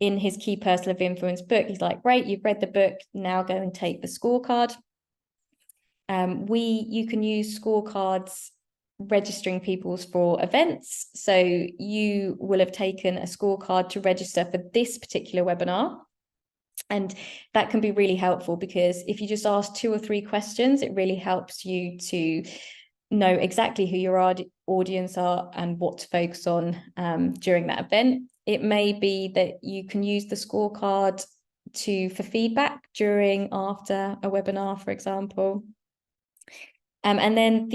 in his Key Person of Influence book, he's like, great, you've read the book, now go and take the scorecard. You can use scorecards registering people for events. So you will have taken a scorecard to register for this particular webinar. And that can be really helpful, because if you just ask 2 or 3 questions, it really helps you to know exactly who your audience are and what to focus on during that event. It may be that you can use the scorecard for feedback after a webinar, for example. And then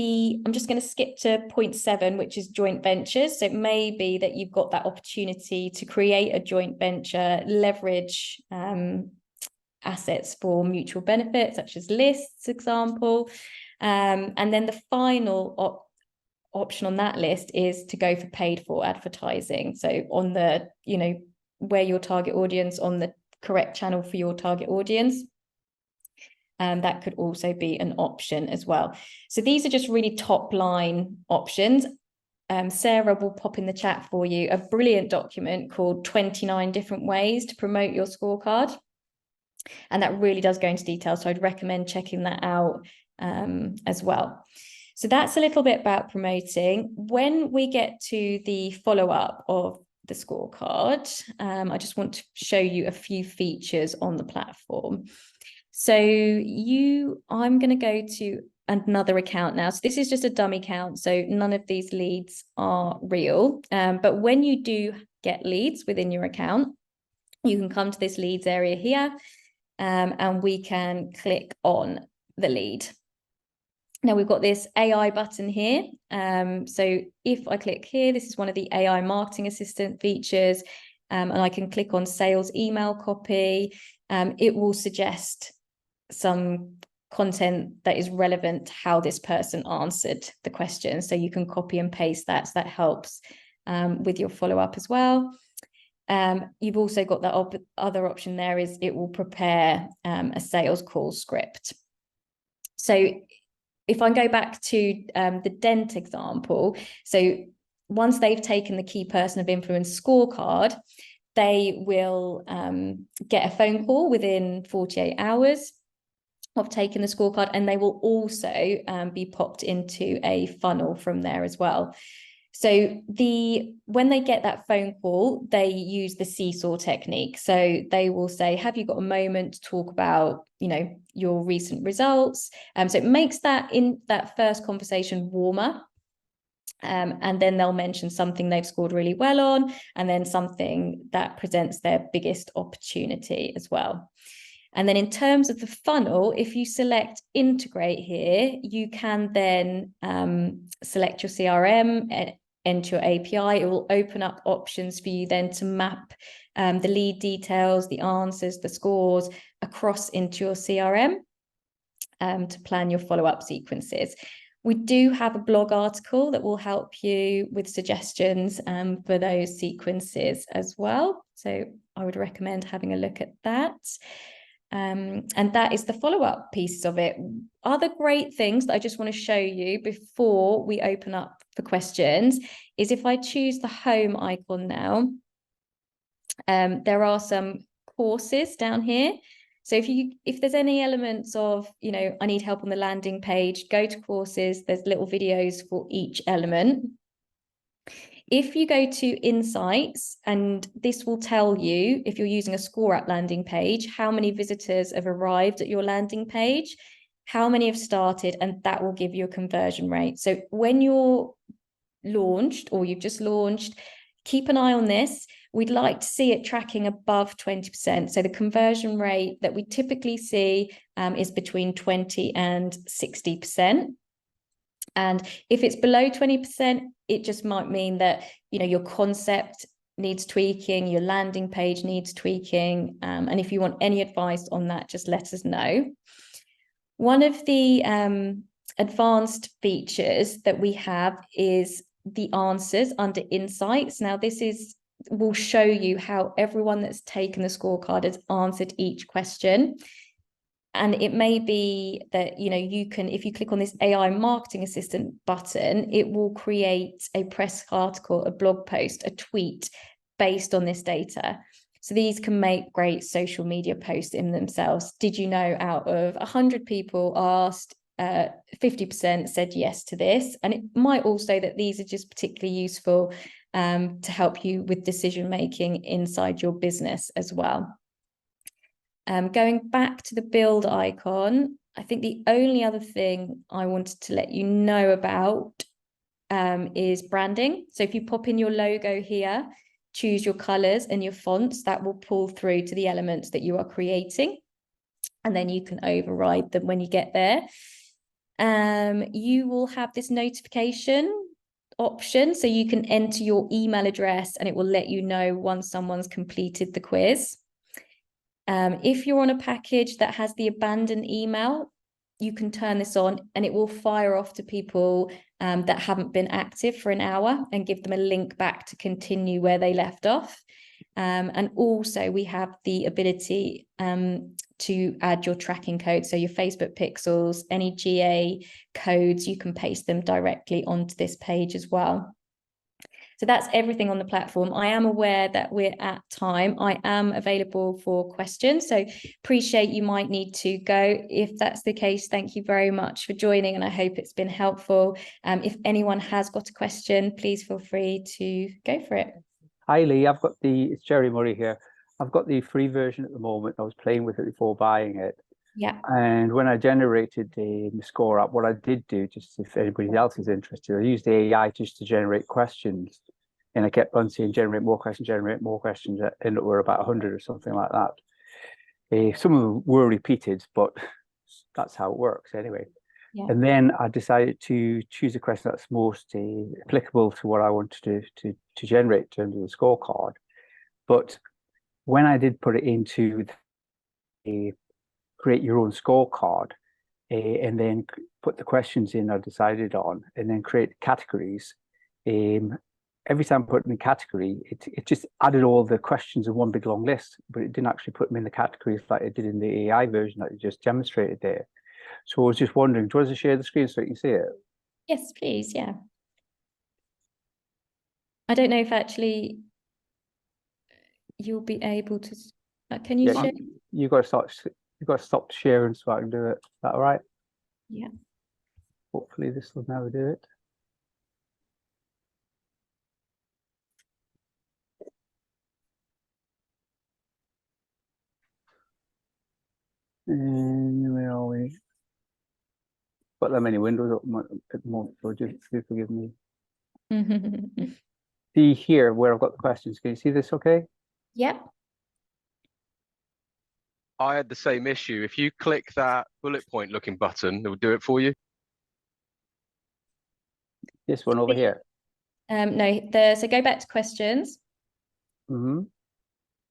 I'm just going to skip to point 7, which is joint ventures. So it may be that you've got that opportunity to create a joint venture, leverage assets for mutual benefit, such as lists, example. And then the final option on that list is to go for paid for advertising. So on the, where your target audience, on the correct channel for your target audience. That could also be an option as well. So these are just really top line options. Sarah will pop in the chat for you a brilliant document called 29 different ways to promote your scorecard. And that really does go into detail. So I'd recommend checking that out as well. So that's a little bit about promoting. When we get to the follow-up of the scorecard, I just want to show you a few features on the platform. So I'm going to go to another account now. So this is just a dummy account, so none of these leads are real. But when you do get leads within your account, you can come to this leads area here, and we can click on the lead. Now we've got this AI button here. So if I click here, this is one of the AI marketing assistant features, and I can click on sales email copy. It will suggest some content that is relevant to how this person answered the question. So you can copy and paste that. So that helps with your follow-up as well. You've also got that other option there is it will prepare a sales call script. So if I go back to the Dent example, so once they've taken the key person of influence scorecard, they will get a phone call within 48 hours of taking the scorecard, and they will also be popped into a funnel from there as well. So when they get that phone call, they use the seesaw technique. So they will say, have you got a moment to talk about, your recent results? So it makes that in that first conversation warmer. And then they'll mention something they've scored really well on, and then something that presents their biggest opportunity as well. And then in terms of the funnel, if you select integrate here, you can then select your CRM, enter your API. It will open up options for you then to map the lead details, the answers, the scores across into your CRM to plan your follow-up sequences. We do have a blog article that will help you with suggestions for those sequences as well. So I would recommend having a look at that. And that is the follow-up pieces of it. Other great things that I just want to show you before we open up for questions is if I choose the home icon now, there are some courses down here. So if there's any elements of, I need help on the landing page, go to courses, there's little videos for each element. If you go to insights, and this will tell you, if you're using a ScoreApp landing page, how many visitors have arrived at your landing page, how many have started, and that will give you a conversion rate. So when you're launched or you've just launched, keep an eye on this. We'd like to see it tracking above 20%. So the conversion rate that we typically see is between 20 and 60%. And if it's below 20%, it just might mean that, your concept needs tweaking, your landing page needs tweaking. And if you want any advice on that, just let us know. One of the advanced features that we have is the answers under insights. Now, this will show you how everyone that's taken the scorecard has answered each question. And it may be that, you can, if you click on this AI marketing assistant button, it will create a press article, a blog post, a tweet based on this data. So these can make great social media posts in themselves. Did you know out of 100 people asked, 50% said yes to this? And it might also that these are just particularly useful to help you with decision making inside your business as well. Going back to the build icon, I think the only other thing I wanted to let you know about is branding. So if you pop in your logo here, choose your colors and your fonts, that will pull through to the elements that you are creating. And then you can override them when you get there. You will have this notification option, so you can enter your email address and it will let you know once someone's completed the quiz. If you're on a package that has the abandoned email, you can turn this on and it will fire off to people that haven't been active for an hour and give them a link back to continue where they left off. And also we have the ability to add your tracking code. So your Facebook pixels, any GA codes, you can paste them directly onto this page as well. So that's everything on the platform. I am aware that we're at time. I am available for questions. So appreciate you might need to go. If that's the case, thank you very much for joining, and I hope it's been helpful. If anyone has got a question, please feel free to go for it. Hi Lee, it's Jerry Murray here. I've got the free version at the moment. I was playing with it before buying it. Yeah. And when I generated the ScoreApp, what I did do, just if anybody else is interested, I used the AI just to generate questions. And I kept on saying, generate more questions, and it were about 100 or something like that. Some of them were repeated, but that's how it works anyway. Yeah. And then I decided to choose a question that's most applicable to what I wanted to generate in terms of the scorecard. But when I did put it into create your own scorecard, and then put the questions in I decided on, and then create categories, every time I put in a category, it just added all the questions in one big long list, but it didn't actually put them in the categories like it did in the AI version that you just demonstrated there. So I was just wondering, do you want to share the screen so you can see it? Yes, please. Yeah. I don't know if actually you'll be able to. Can you share? You got to stop sharing so I can do it. Is that all right? Yeah. Hopefully this will now do it. And where are we? Got that many windows open at the moment, so just forgive me. See here where I've got the questions. Can you see this okay? Yeah. I had the same issue. If you click that bullet point looking button, it will do it for you. This one over here. No, so go back to questions. Mm-hmm.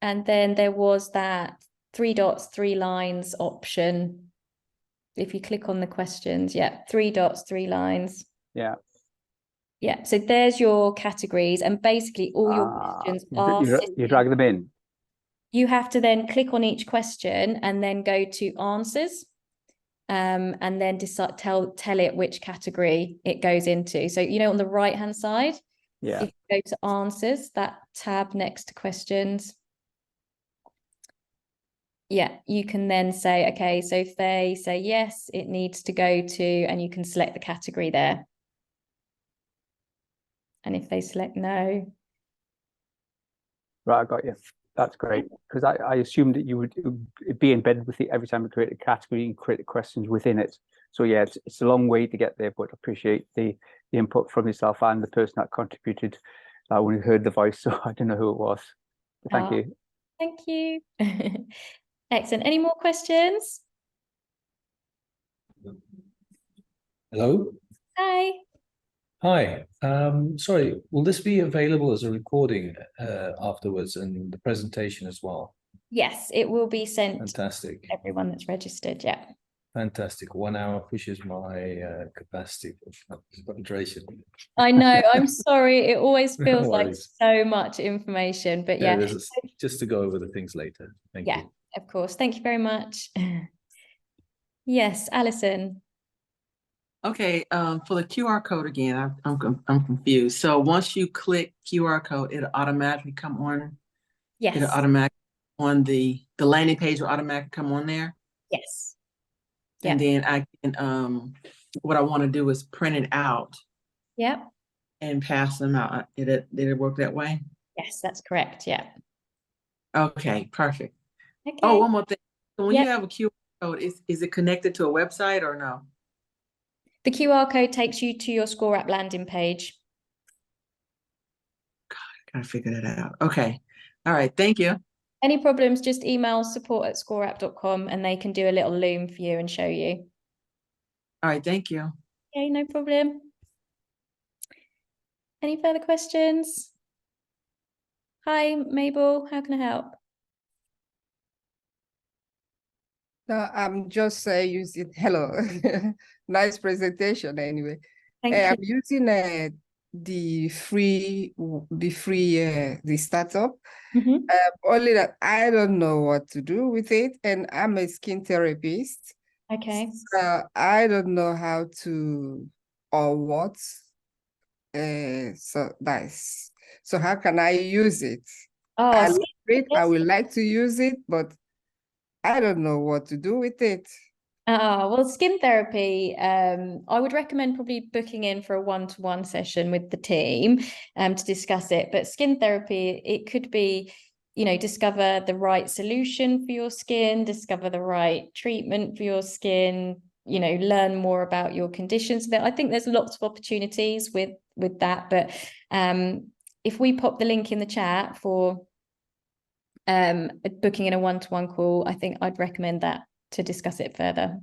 And then there was that 3 dots, 3 lines option. If you click on the questions, yeah, 3 dots, 3 lines. Yeah. Yeah, so there's your categories, and basically all your questions are you drag them in. You have to then click on each question and then go to answers, and then decide tell it which category it goes into. So on the right hand side, yeah, if you go to answers, that tab next to questions, yeah, you can then say, okay, so if they say yes, it needs to go to, and you can select the category there. And if they select no. Right, I got you. That's great, because I assumed that you would be embedded with it every time you create a category and create the questions within it. So yeah, it's a long way to get there, but I appreciate the input from yourself and the person that contributed. I only heard the voice, so I don't know who it was. But thank you. Thank you. Excellent. Any more questions? Hello. Hi. Hi. Sorry, will this be available as a recording afterwards and the presentation as well? Yes, it will be sent. Fantastic. To everyone that's registered, yeah. Fantastic. 1 hour pushes my capacity for concentration. I know, I'm sorry. It always feels No like worries. so much information, but yeah. Just to go over the things later. Thank you. Of course. Thank you very much. Yes, Alison. Okay, for the QR code again, I'm confused. So once you click QR code, it'll automatically come on. Yes. It'll automatically on the landing page will automatically come on there. Yes. And then I can what I want to do is print it out. Yep. And pass them out. Did it work that way? Yes, that's correct. Yeah. Okay, perfect. Okay. Oh, one more thing. So when you have a QR code, is it connected to a website or no? The QR code takes you to your ScoreApp landing page. God, I gotta figure that out. Okay. All right. Thank you. Any problems, just email support@scoreapp.com and they can do a little loom for you and show you. All right. Thank you. Okay, no problem. Any further questions? Hi, Mabel. How can I help? No, I'm just using, hello, nice presentation anyway. Thank you. I'm using the startup. Only that I don't know what to do with it, and I'm a skin therapist. Okay. So I don't know how to or what so nice. So how can I use it? Oh, I skin love it. I would like to use it, but I don't know what to do with it. well, skin therapy, I would recommend probably booking in for a one-to-one session with the team to discuss it. But skin therapy, it could be, you know, discover the right solution for your skin, discover the right treatment for your skin, you know, learn more about your conditions. I think there's lots of opportunities with that. But if we pop the link in the chat for booking in a one-to-one call, I think I'd recommend that to discuss it further.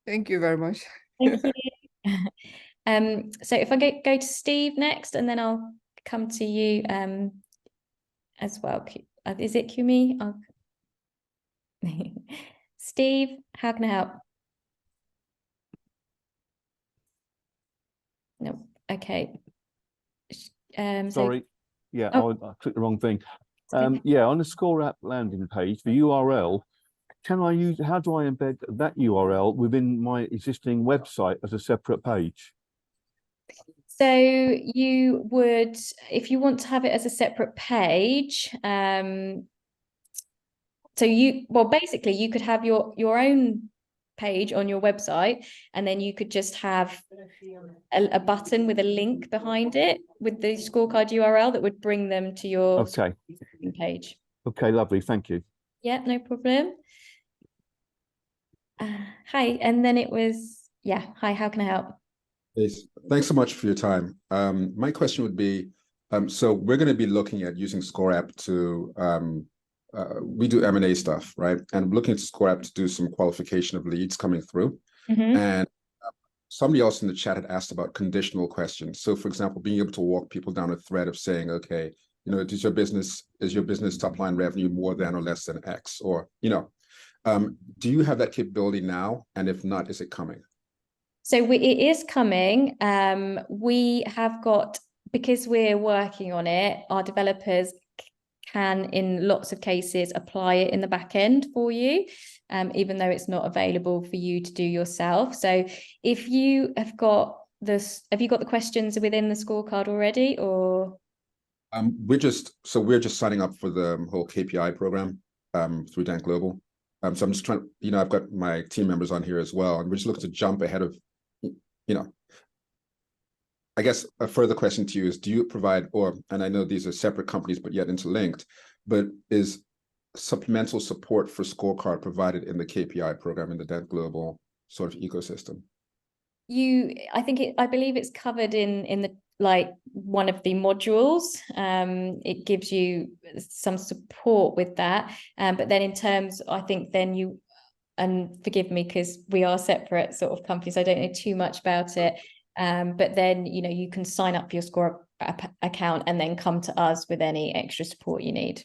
Thank you very much. Thank you. So if I go to Steve next, and then I'll come to you as well. Is it Kumi? Steve, how can I help? No, okay. Sorry, yeah, Oh. I clicked the wrong thing. Okay. Yeah, on the ScoreApp landing page, the URL, how do I embed that URL within my existing website as a separate page? So you would, if you want to have it as a separate page, basically you could have your own page on your website, and then you could just have a button with a link behind it with the scorecard URL that would bring them to your page. Okay, lovely, thank you. Yeah, no problem. Hi, and then it was, hi, how can I help? Thanks so much for your time. My question would be, so we're going to be looking at using ScoreApp to, we do M&A stuff, right? And looking at ScoreApp to do some qualification of leads coming through. And somebody else in the chat had asked about conditional questions. So for example, being able to walk people down a thread of saying, okay, you know, is your business top line revenue more than or less than X? Or, you know, do you have that capability now? And if not, is it coming? So it is coming. We have got, because we're working on it, our developers can, in lots of cases, apply it in the back end for you, even though it's not available for you to do yourself. So if you have got this, have you got the questions within the scorecard already, or? We're just signing up for the whole KPI program through Dent Global. So I'm just trying, you know, I've got my team members on here as well, and we're just looking to jump ahead of, you know, I guess a further question to you is, do you provide, and I know these are separate companies, but yet interlinked, but is supplemental support for scorecard provided in the KPI program in the Dent Global sort of ecosystem? I believe it's covered in the, like, one of the modules. It gives you some support with that. But then in terms, I think then you, and forgive me because we are separate sort of companies, I don't know too much about it. But then, you know, you can sign up for your ScoreApp account and then come to us with any extra support you need.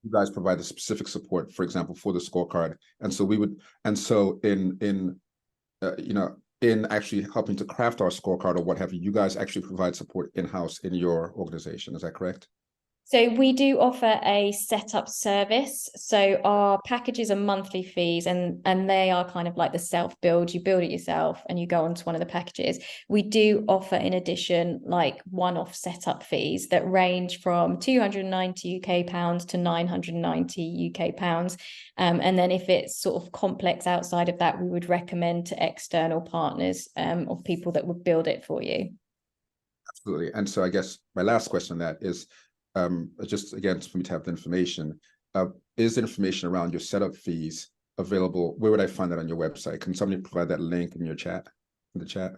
You guys provide the specific support, for example, for the scorecard. And so we would, and so in actually helping to craft our scorecard or what have you, you guys actually provide support in-house in your organization. Is that correct? So we do offer a setup service. So our packages are monthly fees, and they are kind of like the self-build. You build it yourself and you go onto one of the packages. We do offer, in addition, like one-off setup fees that range from 290 UK pounds to 990 UK pounds. And then if it's sort of complex outside of that, we would recommend to external partners of people that would build it for you. Absolutely. And so I guess my last question on that is, just again, for me to have the information, is the information around your setup fees available? Where would I find that on your website? Can somebody provide that link in your chat, in the chat?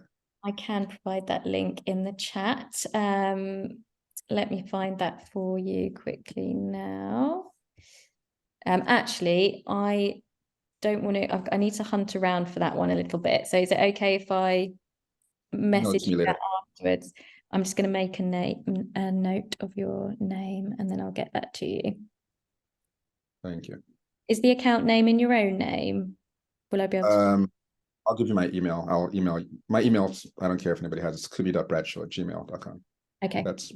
I can provide that link in the chat. Let me find that for you quickly now. Actually, I don't want to, I need to hunt around for that one a little bit. So is it okay if I message you that afterwards? I'm just going to make a note of your name, and then I'll get that to you. Thank you. Is the account name in your own name? Will I be able to? I'll give you my email. I'll email you. My email, I don't care if anybody has it. It's kubi.bradshaw@gmail.com. Okay. That's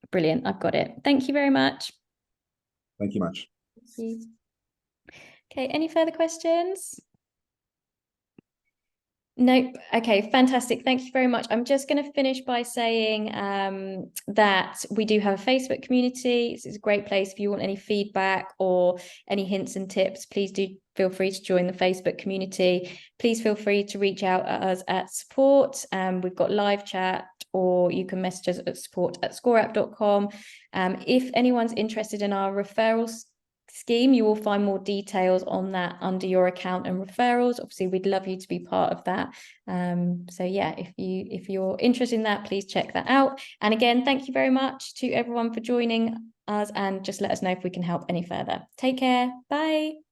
brilliant. I've got it. Thank you very much. Thank you much. Thank you. Okay, any further questions? Nope. Okay, fantastic. Thank you very much. I'm just going to finish by saying that we do have a Facebook community. This is a great place if you want any feedback or any hints and tips. Please do feel free to join the Facebook community. Please feel free to reach out at us at support. We've got live chat, or you can message us at support@scoreapp.com. If anyone's interested in our referrals scheme, you will find more details on that under your account and referrals. Obviously, we'd love you to be part of that. So yeah, if you're interested in that, please check that out. And again, thank you very much to everyone for joining us, and just let us know if we can help any further. Take care. Bye.